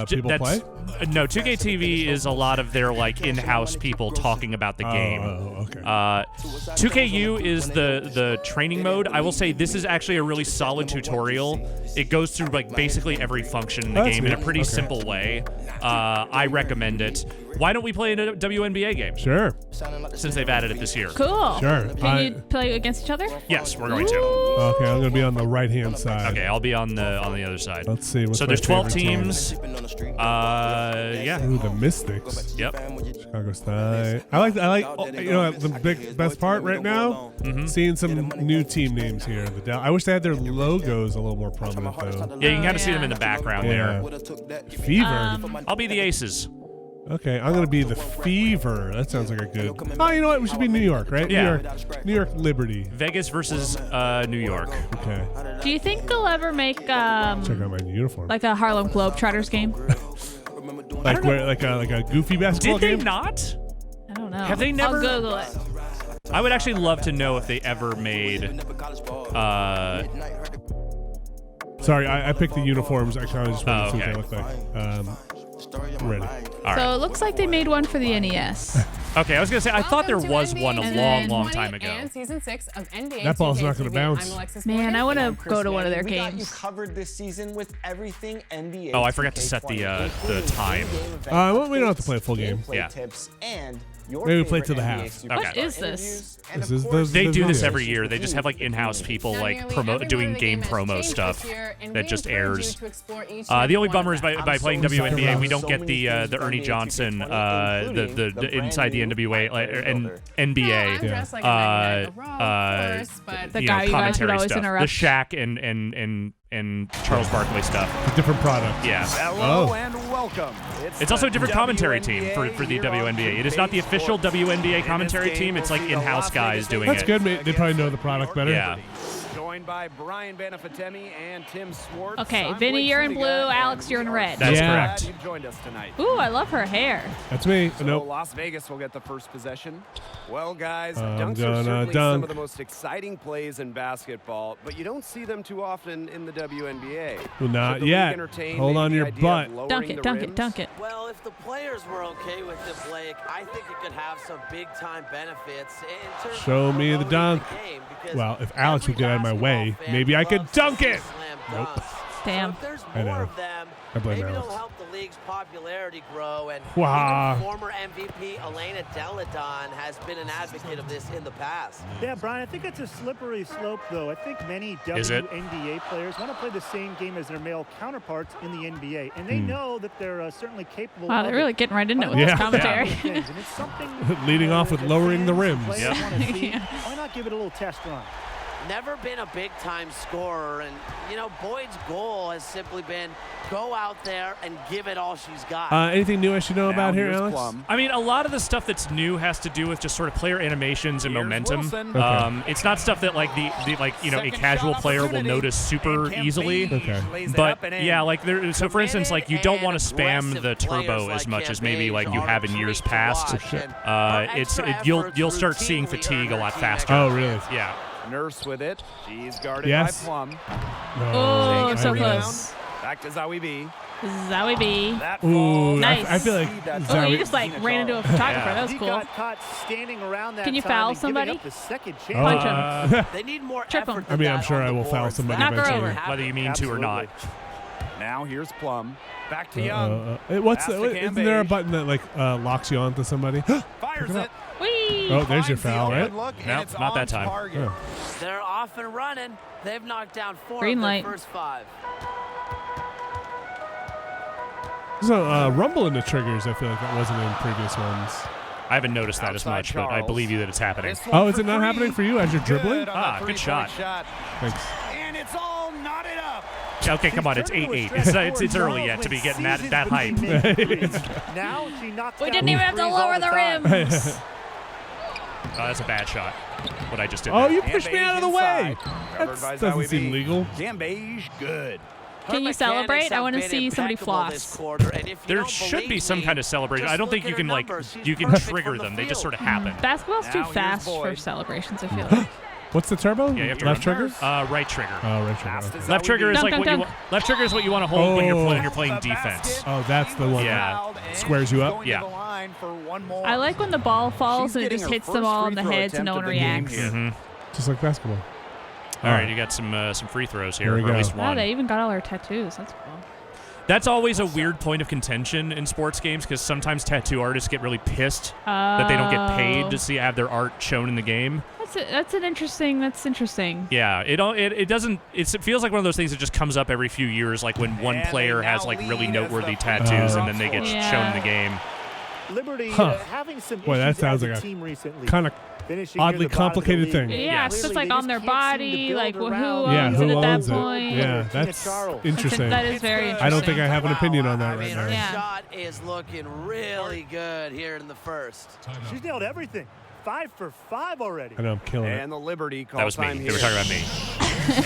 people play? No, 2K TV is a lot of their like in-house people talking about the game. Oh, okay. 2KU is the training mode. I will say this is actually a really solid tutorial. It goes through like basically every function in the That's game in a neat. pretty Okay. simple way. I recommend it. Why don't we play a WNBA game? Sure. Since they've added it this year. Cool. Sure. Can you play against each other? Yes, we're going to. Okay, I'm gonna be on the right hand side. Okay, I'll be on the other side. Let's see. What's So my there's 12 favorite team? teams. Yeah. Ooh, the Mystics. Yep. Chicago State. I like. You know, the best part right now. Seeing some new team names here. I wish they had their logos a little more prominent though. Yeah, you can kind of see them in the background Yeah. there. Fever. I'll be the Aces. Okay, I'm gonna be the Fever. That sounds like a good. Oh, you know what? We should be New York, right? Yeah. New York Liberty. Vegas versus New York. Okay. Do you think they'll ever make Check out my uniform. like a Harlem Globetrotters game? Like a goofy basketball Did they game? not? I don't know. Have they never? I'll Google it. I would actually love to know if they ever made Sorry, I picked the uniforms. I kind of just wanted to see what they look like. Ready. All right. So it looks like they made one for the NES. Okay, I was gonna say I thought there was one a long time ago. And season 6 of NBA That ball's not gonna 2K TV. bounce. I'm Alexis Man, Morgan. I want And I'm to Chris go to one of their Vanny. We got you games. covered this season with everything NBA. Oh, I forgot to set the time. Well, we don't have to play a full game. Yeah. Tips and your Maybe we play favorite to the NBA half. superstar What is this? interviews, and This of is course, They do this videos. every year. They just have like in-house people Now, like nearly every doing one of the game has promo changed stuff this year, and that we just encourage airs. you to explore each The and only every bummer one is of them. by playing so excited WNBA, about we don't so get many the things Ernie NBA Johnson 2K20, including the the inside the brand new NWA and No, I'm NBA dressed like a Magna Raw, of course, but The guy you guys would commentary always stuff, interrupt. the Shaq and Charles Barkley stuff. A different product. Yeah. Oh. and welcome. It's also a different commentary team for the WNBA. It is not the official WNBA commentary team. It's like in-house guys doing That's it. good. They probably know the product better. Yeah. Joined by Brian Benefatemi and Tim Swartz. Okay, I'm Vinny, Blake you're in Zuniga, blue. and Alex, you're in we are red. That's so correct. glad you've joined us tonight. Ooh, I love her hair. That's me. So Nope. Las Vegas will get the first possession. Well, guys, I'm dunks are gonna certainly some dunk. of the most exciting plays in basketball, but you don't see them too often in the WNBA. Well, not Should the league yet. entertain Hold maybe on the your idea of butt. lowering Dunk it, the dunk it, rims? dunk it. Well, if the players were okay with it, Blake, I think it could have some big-time benefits in terms Show of me the promoting dunk. game, because Well, if Alex would get out of my every way, basketball fan maybe I could loves to dunk see it. slam Nope. dunks. Damn. So if there's I more know. of them, I blame maybe Alex. it'll help the league's popularity grow. And Wow. even former MVP Elena Deladon has been an advocate of this in the past. Yeah, Brian, I think it's a slippery slope, though. I think many Is it? WNBA players want to play the same game as their male counterparts in the NBA, and they know that they're certainly capable Wow, of they're it. really getting right into it with Yeah. this commentary. And it's something Leading off with that lowering the fans and rims. players Yep. wanna see. Yeah. Why not give it a little test run? Never been a big-time scorer, and, you know, Boyd's goal has simply been go out there and give it all she's got. Anything new I should know about here, here's Alex? Plum. I mean, a lot of the stuff that's new has to do with just sort of player animations and Here's momentum. Wilson. Okay. It's not stuff that like the like a Second casual shot player will opportunity. notice super And Kemp easily. Beige Okay. lays it But up and in. yeah, like there. So for instance, like you don't want to spam the Aggressive turbo players as like much Kemp as maybe Beige like you are have in a years treat to past. watch, and It's extra you'll efforts start seeing routinely fatigue a earn lot her faster. team Oh, really? Yeah. Nurse with it. She's guarded Yes. by Plum. Oh, Taking so the rebound. close. Back to Zowie B. Zowie B. That Ooh, falls. Nice. I feel like Oh, Zowie- you just like ran into a photographer. Yeah. That was He cool. got caught standing around that Can you time foul and giving somebody? up the second Punch chance. him. They need more Trip 'em. effort I than mean, I'm that sure on I the will foul boards. somebody Knock her eventually. over. Whether you mean to or not. Now here's Plum. Back to Young. What's Pass to isn't there a Cambage. button that like locks you onto somebody? Fires it. Whee! Oh, there's your Finds the foul, open right? look, and No, it's not on that time. target. Oh. They're off and running. They've knocked down 4 Green of their light. first 5. There's a rumble in the triggers. I feel like that wasn't in previous ones. I haven't noticed that as Outside much, but I Charles. believe you that it's happening. This one Oh, is for it not three. happening for you as you're dribbling? Good on Ah, the good three-point shot. Thanks. And it's all knotted up. Okay, come on, it's 8-8. It's early yet to be getting that hype. Now she knocks We down didn't even have to threes all lower the time. rims. Oh, that's a bad shot. What I just did. Oh, there. you pushed me out of the way. Covered That by doesn't Zowie seem B. legal. Cambage, good. Can you celebrate? I want to see somebody floss. There should be some kind of celebration. I don't think you can trigger them. They just sort of happen. Basketball's too Now here's fast for Boyd. celebrations, I feel like. What's the turbo? Yeah, you have to Left trigger? Right trigger. Oh, right trigger. Pass to Okay. Left trigger is Dunk, like dunk, what you dunk. left trigger is what you want to hold when Oh. you're playing The defense. basket. Oh, that's the one. Yeah. Fouled and Squares you up? going to Yeah. the line for one more. I like when the ball falls She's and it getting just her hits them first all free in the throw heads and no one attempt of the game reacts. here. Just like basketball. All right, you got some free throws here, There we or at go. least Wow, one. they even got all our tattoos. That's cool. That's always a weird point of contention in sports games because sometimes tattoo artists get really pissed that they don't get paid to have their art shown in the game. That's interesting. Yeah, it feels like one of those things that just comes up every few years, like when one And player they has now like lead really as noteworthy the tattoos and top then they get scorer. shown in the game. Liberty Huh. having some Boy, that issues sounds as a like a team recently. kind of Finishing near oddly the bottom of the complicated league. thing. Yeah, it's just like on their body, like who Yeah, owns who it at that owns it? point. Yeah, that's interesting. That is very interesting. I don't think I have an opinion on that I right mean, now. her Yeah. shot is looking really good here in the first. She's nailed everything. 5 for 5 already. I know, I'm killing it. And the Liberty call That was time me. here. They were talking about me.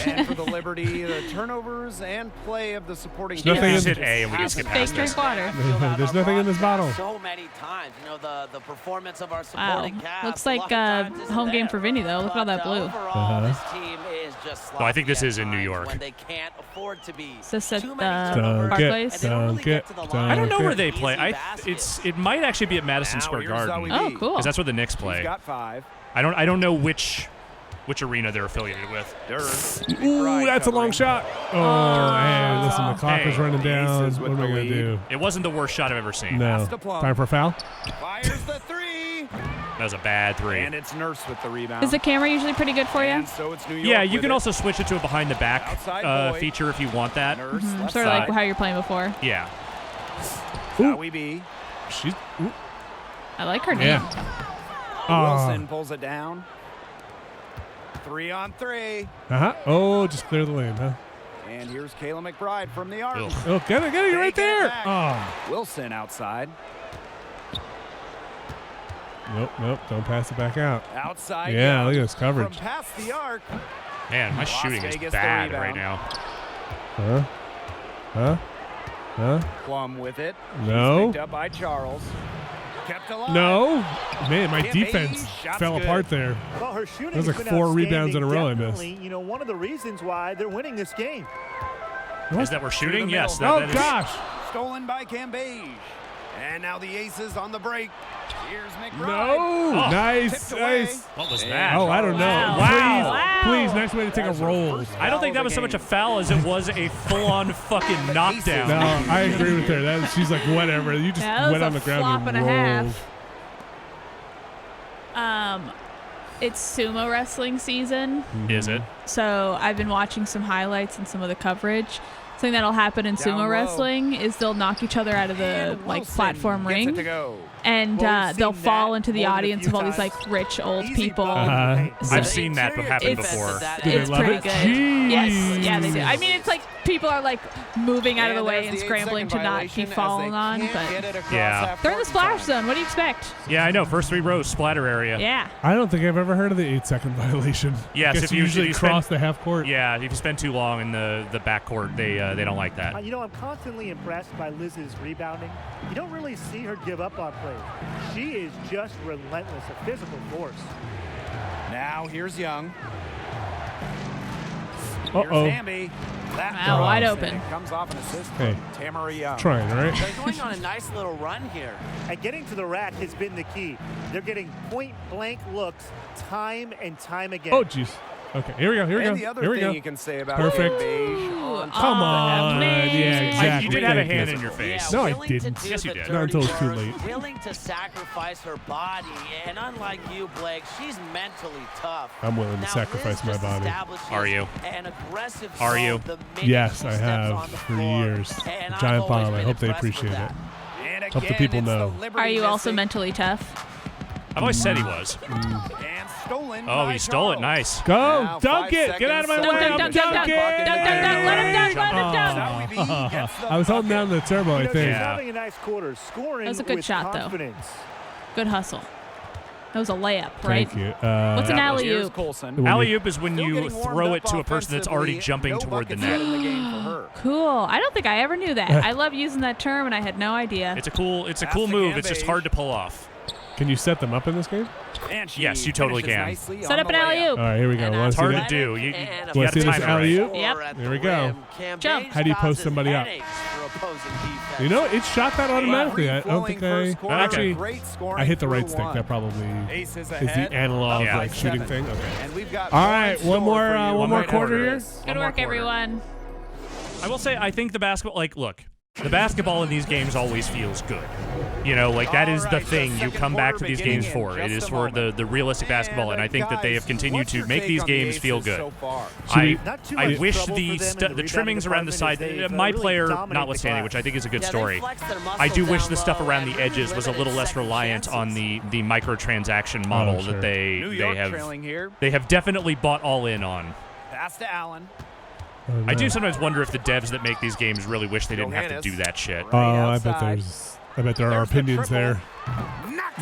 And for the Liberty, the turnovers and play of the supporting There's nothing Just in- hit A and we can skip Fake past drink this. water. There's nothing in this bottle. So many times, you know, the performance of our Wow. supporting cast. Looks a like lot of times isn't home game there. for Vinny though. Look at all that But, blue. overall, this team is just Well, I think this sloppy is at in New times York. when they can't afford to be. Is this at Too the many turnovers, Barclays? and they don't really get to the line. I don't know where they Easy play. baskets. It might actually be at Madison Now Square here's Garden. Zoe Oh, cool. Because that's where the Knicks play. He's got 5. I don't know which arena they're affiliated with. Ooh, that's a long shot. Oh, hey, listen, the clock is running down. Aces What with am I the going to do? It wasn't the worst shot I've ever seen. No. the plum. Time for a foul? Fires the 3. That was a bad 3. And it's Nurse with the rebound. Is the camera usually pretty good for you? And so it's New York Yeah, you with can it. also switch it to a behind the back Outside Boyd. feature if you want that. Nurse, left Sort of like side. how you're playing before. Yeah. Wnba. She's. Ooh. I like her name. Yeah. Oh. Wilson pulls it down. 3 on 3. Uh-huh. Oh, just clear the lane, huh? And here's Kayla McBride from the arc. Ugh. Oh, get it, you're right Taking it there. back. Oh. Wilson outside. Nope, don't pass it back out. Outside. Yeah, Young look at this coverage. From past the arc. Man, my Las shooting is Vegas the bad rebound. right now. Huh? Plum with it. No. Picked up by Charles. Kept alive. No. Man, my Wnba, defense shots fell good. apart there. Well, her shooting That was has like been 4 rebounds in a row I outstanding. missed. Definitely, one of the reasons why they're winning this game. Is that we're shooting? the Yes. middle. That is. Gosh. Stolen by Cambage. And now the Aces on the break. Here's McBride. No. Oh. Nice. Tipped away. Nice. What was And that? Oh, I don't know. Wow. Please, nice way to take a roll. I don't think that was so much a foul as it was a full-on fucking knockdown. No, I agree with her. She's like, whatever. You just Yeah, that went was on a the ground flop and and a rolled. half. It's sumo wrestling season, Is it? so I've been watching some highlights and some of the coverage. Something that'll happen in Down sumo low. wrestling is they'll knock each other out of the And like Wilson platform gets it ring, to go. and Well, we've they'll seen fall that into the more than a audience few of all these times. like rich old Easy people. ball. Uh-huh. I've seen that happen It's- before. Did they It's love pretty it? good. Jeez. Yes, yeah, they do. I mean, it's like people are like moving out of the And way there's and the 8-second scrambling to not violation be as they falling on, can't but get it across Yeah. half they're in the court splash time. zone. What do you expect? Yeah, I know. First 3 rows, splatter area. Yeah. I don't think I've ever heard of the 8-second violation. Yes, Guess if you you usually spend- cross the half court. Yeah, if you spend too long in the back court, they don't like that. I'm constantly impressed by Liz's rebounding. You don't really see her give up on plays. She is just relentless, a physical force. Now here's Young. Uh-oh. Here's Hamby. That Wow, drops, wide and open. it comes off an assist Hey. from Tamara Young. Trying, right? They're going on a nice little run here. And getting to the rack has been the key. They're getting point-blank looks time and time again. Oh, jeez. Okay, here we go. Here we And go. the other Here we thing go. you can say about Perfect. Cambage on Come top on. man. Yeah, exactly. You did have a Thank hand you. in your face. No, I willing to didn't. do Yes, you the did. Not until dirty it's too work, late. Willing to sacrifice her body, and unlike you, Blake, she's mentally tough. I'm willing to Now, sacrifice Liz my just body. establishes Are you? An aggressive Are you? zone the minute Yes, she I steps have on the for floor, years. and I've Giant always bomb. I been hope they impressed with appreciate that. it. And Hope the again, people it's the know. Liberty Are you also missing. mentally tough? I've always said he was. And stolen Oh, by he stole it. Charles. Nice. Go. Now Dunk 5 it. Get out of my seconds. way. Dunk, I'm dunk, dunk, dunking. dunk, dunk, dunk, dunk, dunk. Let him dunk, let him dunk. Zoe B gets the I was holding bucket. down the turbo, I She's think. Yeah. having a nice quarter, scoring That was a good with shot, though. confidence. Good hustle. That was a layup, right? Thank you. What's an that was- Here's alley-oop? Colson. Alley-oop is when Still you getting warmed throw up it to a person that's already offensively. jumping No toward the buckets yet net. in the game for her. Cool. I don't think I ever knew that. I love using that term, and I had no idea. It's a cool Pass move. to It's just Cambage. hard to pull off. Can you set them up in this game? And she Yes, you totally finishes can. nicely Set on up the an layup. alley-oop. All right, here we go. And Want It's to see hard this? to do. You And got Wanna to see this time it right. alley-oop? Yep. There we go. Jump. How do you post somebody up? You know, it shot that automatically. I don't think I hit the right stick. That probably Aces is ahead. the analog Yeah. like shooting thing. Okay. And we've got All right, more in one more store for you. one more One more quarter quarter. here. Good work, everyone. I will say, I think the basketball, look, the basketball in these games always feels good. You know, that is the thing you come back to these games for. It is for the realistic basketball, and I think that they have continued to make these games feel good. I wish the trimmings around the side, my player notwithstanding, which I think is a good story, I do wish the stuff around the edges was a little less reliant on the microtransaction model sure. that New York they trailing here. have definitely bought all in on. Pass to Allen. Oh, no. I do sometimes wonder if the devs that make these games really wish they didn't have to Johannes. do that shit. Oh, I outside. bet there are There's the opinions triple. there.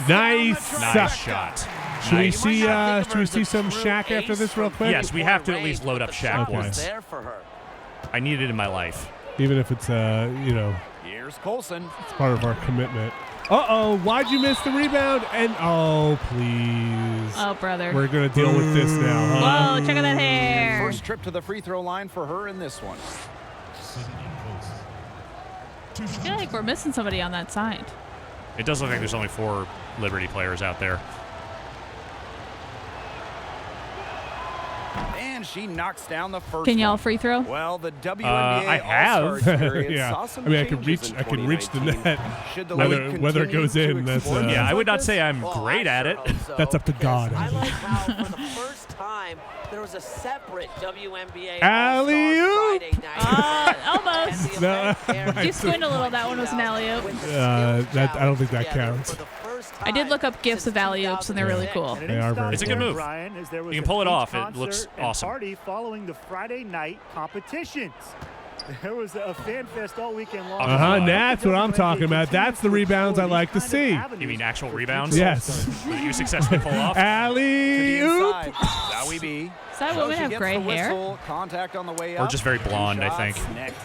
Nice. Nice shot. Should we Nice. see some Shaq after this real quick? Yes, we have to at least load up Shaq Okay. once. There for her. I need it in my life. Even if it's Here's Colson. it's part of our commitment. Uh-oh, why'd you miss the rebound? And oh, please. Oh, brother. We're gonna deal with this now, huh? Whoa, check out that hair. first trip to the free throw line for her in this one. I feel like we're missing somebody on that side. It does look like there's only 4 Liberty players out there. And she knocks down the first Can y'all one. free throw? Well, the WNBA I have. All-Star experience Yeah. saw some I mean, I can changes reach. in I can reach the 2019. net. Should the Whether league whether it continue goes to in, that's explore Yeah, I would not say I'm great at it. that's up to God. I like how for the first time there was a separate WNBA Alley-oop! All-Star Friday night. Almost. No, Did you squint a little? That one was an alley-oop. that I don't think that counts. I did look up gifs of alley-oops, and they're really cool. They are very It's a good cool. move. Brian, as there was You can a pull it huge off. It concert looks and awesome. Party following the Friday night competitions. There was a fan fest all weekend long. That's what I'm talking about. That's the rebounds I like to see. You mean actual rebounds? Yes. That you successfully pull off? Alley-oop. Wnba. Does that woman have gray hair? Contact on the way Or up. just very blonde, I think. Next.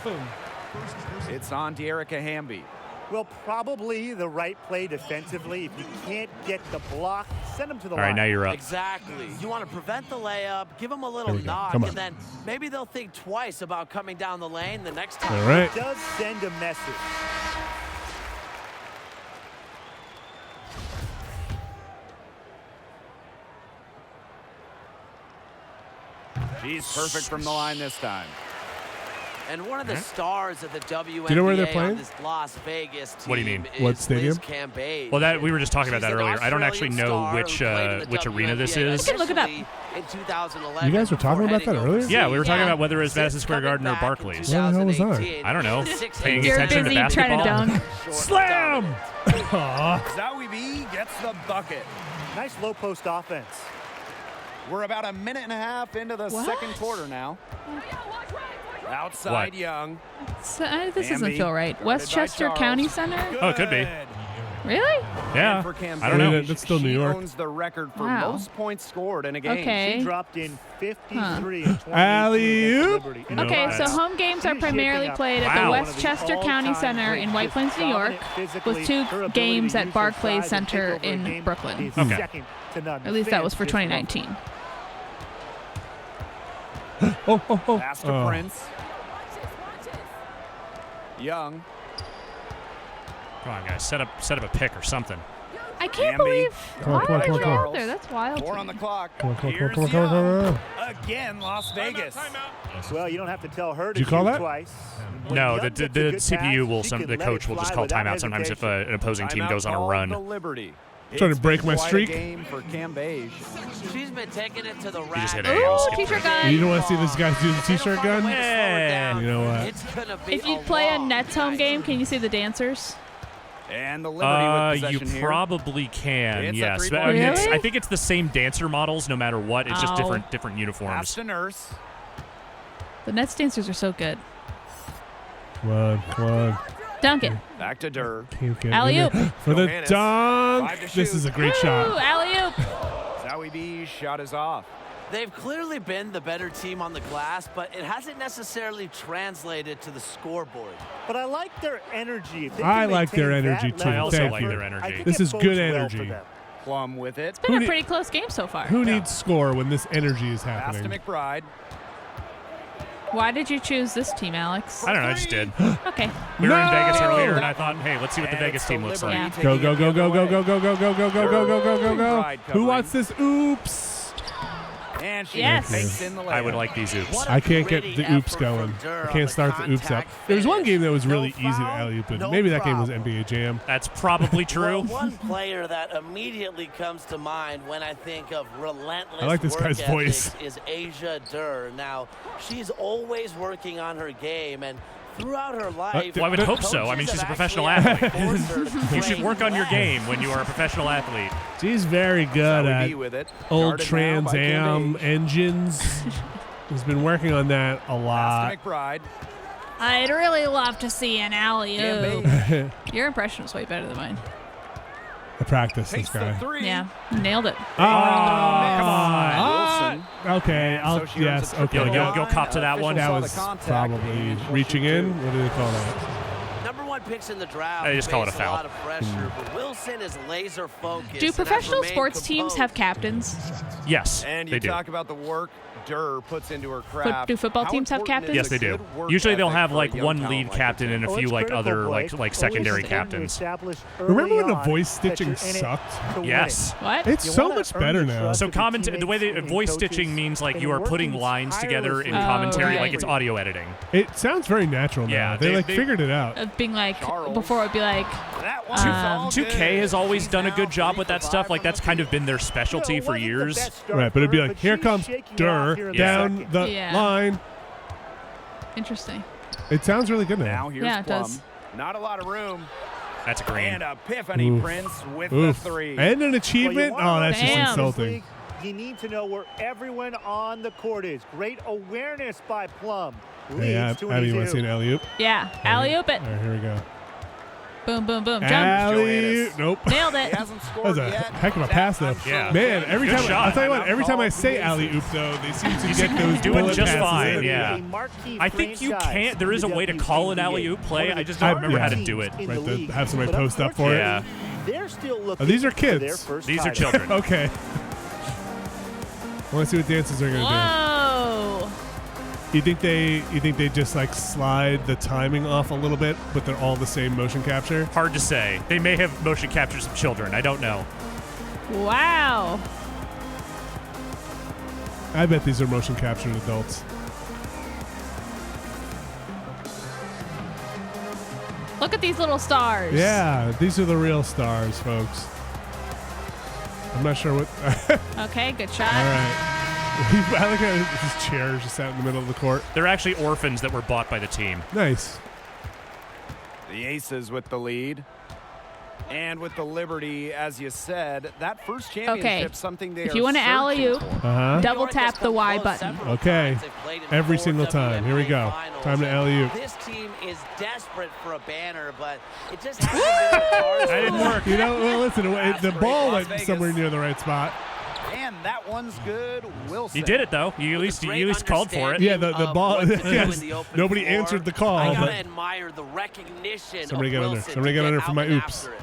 It's on De'Erica Hamby. Well, probably the right play defensively. If you can't get the block, send them to the All line. right, now you're up. Exactly. You want to prevent the layup, give them a little There we go. knock, Come on. and then maybe they'll think twice about coming down the lane the next time. All right. It does send a message. She's perfect from the line this time. And one of the stars of the WNBA Do you know where they're playing? on this Las Vegas team What do you mean? is What stadium? Liz Cambage. Well, that we were just talking about She's that an earlier. I don't actually know Australian star who which played in the arena this WNBA is. can look it up. initially In 2011, You guys were talking before about that heading earlier? overseas. Yeah, we were talking Yeah. about whether it was Since Madison Square coming Garden or back in Barclays. Where the hell was I? 2018, I don't know. Six Paying years You're attention to busy trying to basketball. dunk. Slam. Aw. Wnba gets the bucket. Nice low post offense. We're about a minute and a half into the What? second quarter now. Outside What? Young. So, this doesn't Bambi, feel right. guarded by Westchester Charles. County Center? Oh, it could be. Really? Yeah. For Cambage, I don't know. That's still New she York. owns the record for Wow. most points scored in a game. Okay. She dropped in 53 in 2018 Alley-oop. against Liberty. You know, Okay, so that's- home games are She's primarily shaping up played at Wow. the One of the Westchester County all-time Center in greats. White Plains, New York, Dominant physically, with 2 her ability games to at use her Barclays size and take Center over a in game Brooklyn. is Okay. second to none. At least that was Fans for just love 2019. Oh. Pass to Prince. Young. Come on, guys. Set up a pick or something. I can't Bambi. believe. Come on, Why come on, would come they on, put come out there? That's wild. 4 on the clock. Come on, come on, Here's come on, come on, come on, Young. come on. Again, Las Vegas. Well, you don't have to tell her to Did you call shoot that? twice. No, When the Young gets a good CPU will pass, she can the let coach it will just fly call without timeout sometimes if hesitation. an opposing team Timeout goes on a called run. The Liberty. Trying It's to break been my quite a streak. game for Cambage. She's been taking it to the rack. just hit Ooh, A. I'll skip t-shirt through. gun. You don't want to see this guy do the t-shirt gun? Yeah. You know what? It's gonna be If you a play a long Nets home night. game, can you see the dancers? And the Liberty with You possession here. probably can, It's a yes. three-point But, I mean, Really? I think it's the same dancer models no matter what. It's just Oh. different Pass uniforms. to Nurse. The Nets dancers are so good. Come on. Dunk it. Back to Durr. Can't get Alley-oop. in there. For the Johannes. dunk. 5 to This shoot. is a great Ooh, shot. alley-oop. Wnba's shot is off. They've clearly been the better team on the glass, but it hasn't necessarily translated to the scoreboard. But I like their energy. If they I can like their maintain that energy, too. level I also of like effort, their energy. I think This it is bodes good well for energy. them. Plum with it. It's been Who a need- pretty close game so far. Who needs score when this energy is Pass to happening? McBride. Why did you choose this team, Alex? I don't know. I just did. Okay. We were in No! Vegas earlier, and I thought, hey, let's see what the And Vegas it's team the looks Liberty like. Yeah. Go, taking go, it go, the go, other go, way. go, go, go, go, go, go, go, go, go, go, go. Pride Who covering. wants this? Oops. And she Yes. fakes in the layup. I would like these oops. What a I can't get gritty the oops effort going. from Durr I on can't start the oops up. contact There was one finish. game that was really No easy to foul, alley-oop, and no maybe that game was problem. NBA Jam. That's probably true. Well, one player that immediately comes to mind when I think of relentless I like this work guy's ethic voice. is Asia Durr. Now, she's always working on her game, and throughout her life, Well, I would hope so. I mean, coaches she's a have professional actually athlete. forced her to You should train work on your less. game when you are a professional athlete. She's very good at Wnba with it. old Guarded now Trans by Am Cambage. engines. He's been working on that a lot. Pass to McBride. I'd really love to see an alley-oop. Cambage Your impression was way better than mine. I practiced this takes the guy. three. Yeah, nailed it. Come on. Wilson. Okay, And I'll so she earns yes. a triple Okay, You'll cop to that one. that Official was saw the contact probably and forced reaching it in. to What do they call that? Number one picks in the draft. They just call it a face foul. lot of pressure, but Wilson is laser focused. Do and has professional remained sports teams have composed. captains? Yes, And they you do. talk about the work Durr puts into her craft. Do football How teams have important captains? is Yes, they a do. good work Usually they'll ethic have for a like young one talent lead like captain and a Oh, few it's like critical, other Blake. like Always secondary important to captains. establish Remember early when the on voice that stitching you're in it sucked? to win Yes. it. What? It's You so wanna much earn better the now. trust So of your the way teammates the and voice coaches, stitching means like and you are working putting lines together in tirelessly commentary Oh, like right. it's audio editing. It sounds very natural now. Yeah, they they- figured it out. Of being like, before it would be like, That one's all 2K good. has always She's done a now good job 3 with for that 5 stuff. Like from that's the kind of field. been their specialty for years. Right, but it'd be like, here comes Durr down the Yeah. line. interesting. It sounds really good Now now. here's Yeah, it Plum. does. Not a lot of room. That's a green. And Epiphany Oof. Prince with Oof. the 3. And an achievement? Oh, that's just Damn. insulting. You need to know where everyone on the court is. Great awareness by Plum. Hey, Leads to an Abby, you easy want to see an hoop. alley-oop? Yeah, alley-oop it. All right, here we go. Boom, boom, boom. Jump. Alley-oop. Nope. Nailed He it. hasn't That scored was a yet. heck of a pass, though. Yeah. Man, every Good time shot. I'll tell you what, every time I say alley-oop, though, they seem to get those doing bullet just passes fine, in. yeah. A marquee I think you franchise can't. There is a in the way to call an WNBA. alley-oop play. One of I the just don't top remember how to teams do it. in Right, the to league. have somebody But post up for it. Yeah. They're still looking Oh, these are for their kids. first These are title. children. Okay. I want to see what dances are going to Whoa. do. You think they just like slide the timing off a little bit, but they're all the same motion capture? Hard to say. They may have motion captured some children. I don't know. Wow. I bet these are motion captured adults. Look at these little stars. Yeah, these are the real stars, folks. I'm not sure what. Okay, good shot. All right. I like how his chair is just out in the middle of the court. They're actually orphans that were bought by the team. Nice. The Aces with the lead. And with the Liberty, as you said, that first championship, something they If are you want to searching alley-oop, for. double tap the Y button. Okay. Every single time. Here we go. Time to alley-oop. This team is desperate for a banner, but it just hasn't been in the cards. That didn't work. You know, well, listen, the ball Las went Vegas. somewhere near the right spot. And that one's good. Wilson. You did it though. You at least called for it. Yeah, the ball. what to do Yes, in the open nobody floor. answered the call. I gotta But admire the recognition somebody of get under. Wilson Somebody to get under for out my and oops. after it.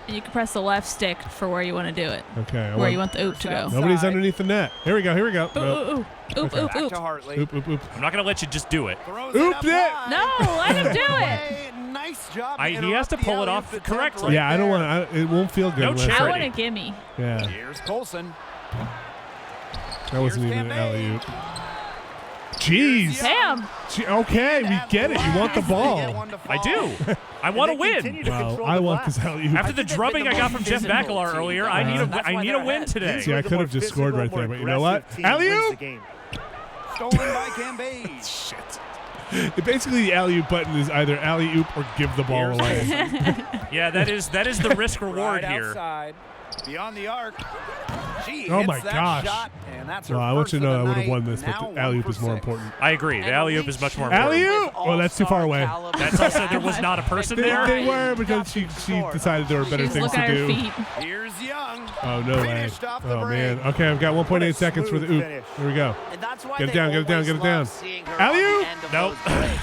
And you can press the left stick for where you want to do it. Okay. Where you want the oop to go. Nobody's underneath the net. Here we go. Here we go. Ooh, Nope. ooh, ooh. Oop, Okay. oop, Back oop. to Hartley. Oop, oop, oop. I'm not gonna let you just do it. Oop it. No, let him do it. Nice job. He has to pull it off correctly. Yeah, I don't want. It won't feel good. No unless- I charity. want a gimme. Yeah, Here's Colson. that wasn't even an alley oop. Jeez. Damn. Okay, we get it. You want the ball. I do. I want to win. Well, I want this alley oop. After the drubbing I got from Jeff Bakalar earlier, I need a win today. See, I could have just scored right there, but you know what? Alley oop. Stolen by Cambage. Shit. Basically, the alley oop button is either alley oop or give the ball away. Yeah, that is the risk reward Right here. outside, beyond the arc. She Oh hits my that gosh. shot, and that's her Well, I want first you to know of I the would have won night. this, but Now the alley oop 1 is for more 6. important. I agree. The alley oop is much more important. Alley oop. Oh, that's too far away. That's also there was not a person there. They were because she decided there were better She's things looking to at her do. feet. Here's Young. Oh, no way. Finished off the Oh, break. man. Okay, I've got 1.8 seconds for the oop. finish. Here we go. And that's why Get it they down, get it down, always get it down. love seeing her Alley-oop. on the end of Nope. those breaks.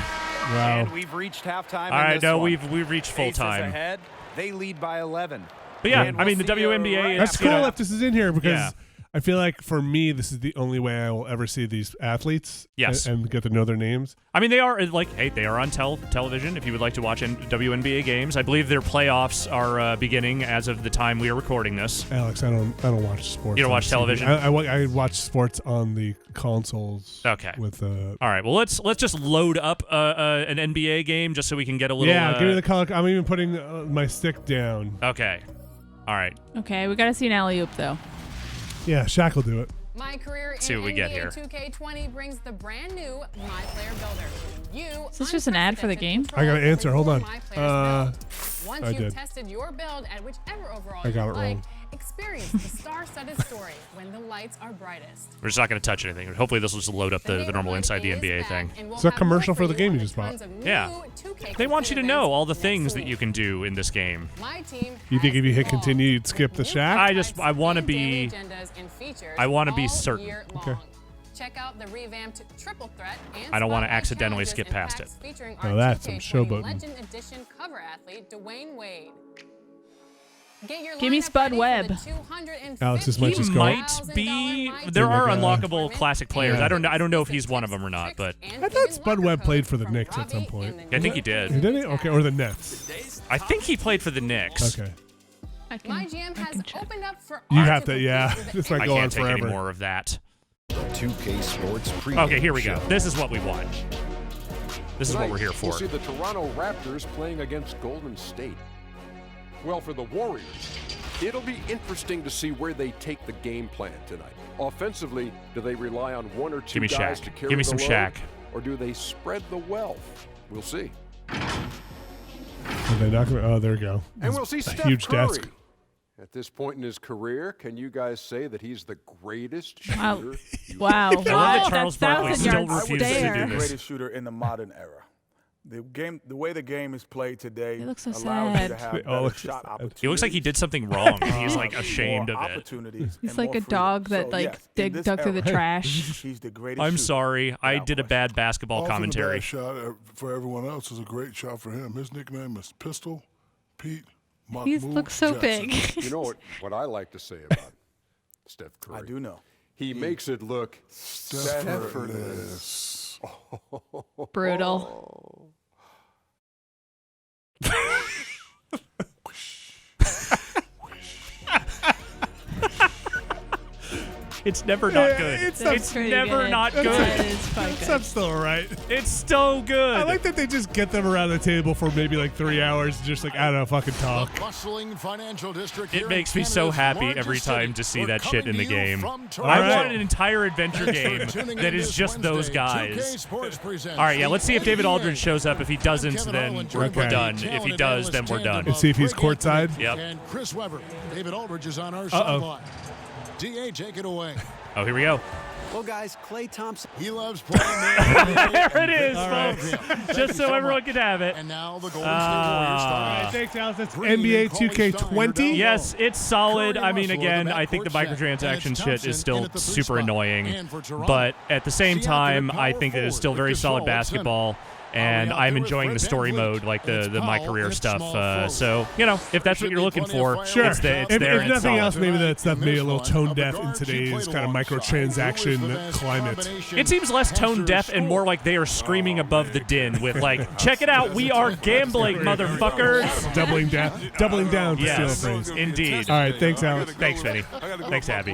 Wow. And we've reached halftime. All right, in this no, one. we've reached full Aces time. ahead. They lead by 11. But yeah, And I mean the we'll see you WNBA. right That's It's, cool you know, if this is in here because Yeah. I feel like for me, this is the only way I will ever see these athletes Yes. and get to know their names. I mean, they are they are on television. If you would like to watch WNBA games, I believe their playoffs are beginning as of the time we are recording this. Alex, I don't watch sports. You don't on watch TV. television? I watch sports on the consoles. Okay. With All right. Well, let's just load up an NBA game just so we can get a little. give me the color. I'm even putting my stick down. Okay. All right. Okay, we got to see an alley-oop, though. Yeah, Shaq will do it. My career in See what we get here. NBA 2K20 brings the brand new My Player Builder. Is this just an ad for the game? I got to answer. Hold on. Once I you've did. tested your build at whichever overall I got you it like, wrong. experience the star-studded story when the lights are brightest. We're just not going to touch anything. Hopefully, this will just load up the normal inside the NBA thing. It's a commercial for the game you just bought. Yeah. They want you to know all the things that you can do in this game. My team You think if you hit continue, you'd skip the Shaq? I want to be. I want to be certain. Okay. Check out the revamped Triple Threat and I don't want to Spotlight accidentally challenges skip and past packs it. featuring Oh, our that's some 2K20 showboating. Legend Edition cover athlete Wade. Get your Give me lineup Spud ready for Webb. the 250 Alex's He mic is going. might be. There are unlockable classic players. Yeah. I don't know if he's one of them or not, but I thought Spud Webb played for the Knicks at some point. I think he did. Did he? Okay, or the Nets. I think he played for the Knicks. Okay. My GM has opened up for You all have to, to yeah. compete This with might I go on can't take forever. any more of that. 2K Sports Preview. Okay, here we go. This is what we want. This is what Tonight, we're here We'll for. see the Toronto Raptors playing against Golden State. Well, for the Warriors, it'll be interesting to see where they take the game plan tonight. Offensively, do they rely on one or two Give me guys Shaq. to carry Give me the some load, Shaq. or do they spread the wealth? We'll see. Are they not gonna, oh, there we go. And we'll see A Steph huge Curry. desk. At this point in his career, can you guys say that he's the greatest Wow. shooter? Wow. I love that Charles That's Barkley 1,000 still yards refuses to stare. do The this. greatest shooter in the modern era. The way the game is played today He looks so allows you sad. to have They all better look so shot sad. opportunities. He looks like he did something wrong. He's like ashamed more of it. opportunities He's and like more a freedom. dog that So, like yes, in this dug through the era, trash. He's the greatest I'm shooter. sorry. I did a bad basketball commentary. Bad shot for everyone else is a great shot for him. His nickname is Pistol Pete. He Mahmoud looks so Jackson. big. You know what I like to say about Steph Curry? I do know. He makes it look Effortless. Brutal. It's never not good. It's pretty never good. not That good. is quite good. That's still alright. It's so good. I like that they just get them around the table for maybe like 3 hours and just like, I don't know, fucking talk. Bustling financial district It here makes in me so Canada's happy largest every city. time to see We're that shit in the coming to you game. from I Toronto. want an entire adventure Thanks for game tuning that in is this just those Wednesday. 2K guys. Sports presents All right, yeah, let's see if David the Aldridge NBA. shows up. If he doesn't, Kevin then Owens, we're Okay. done. If he does, then we're done. Let's see if he's courtside. Yep. And Chris Webber. David Aldridge is on our Uh-oh. sideline. DA, take it away. Oh, here we go. Well, guys, Klay Thompson. He loves playing there. There it is, All right. folks. Thank Just you so everyone can have it. And now the Golden State Warriors All right, start. thanks, Alex. That's Bringing NBA in Colin 2K20. Steiner Yes, it's solid. Curry I mean, Russell again, with the I think the backcourt set. microtransaction And it's shit Thompson is still in at the three super spot. annoying. And for Toronto, But at the same Siakam time, at I power think that it's still forward very with solid Gasol at center. basketball. And out I'm there with enjoying the Fred story VanVleet. mode, like And it's the my Powell career and stuff. small forward. So, you know, if that's what you're looking for, Sure. it's there. It's If there and it's nothing solid. else, maybe that stuff may be a little tone deaf in guards who today's played kind of microtransaction climate. It seems less tone deaf and more like they are screaming above the din with like, check it out, we are gambling, motherfuckers. Doubling down to Yes, steal a phrase. indeed. All right, thanks, Alex. Thanks, Fenny. Thanks, Abby.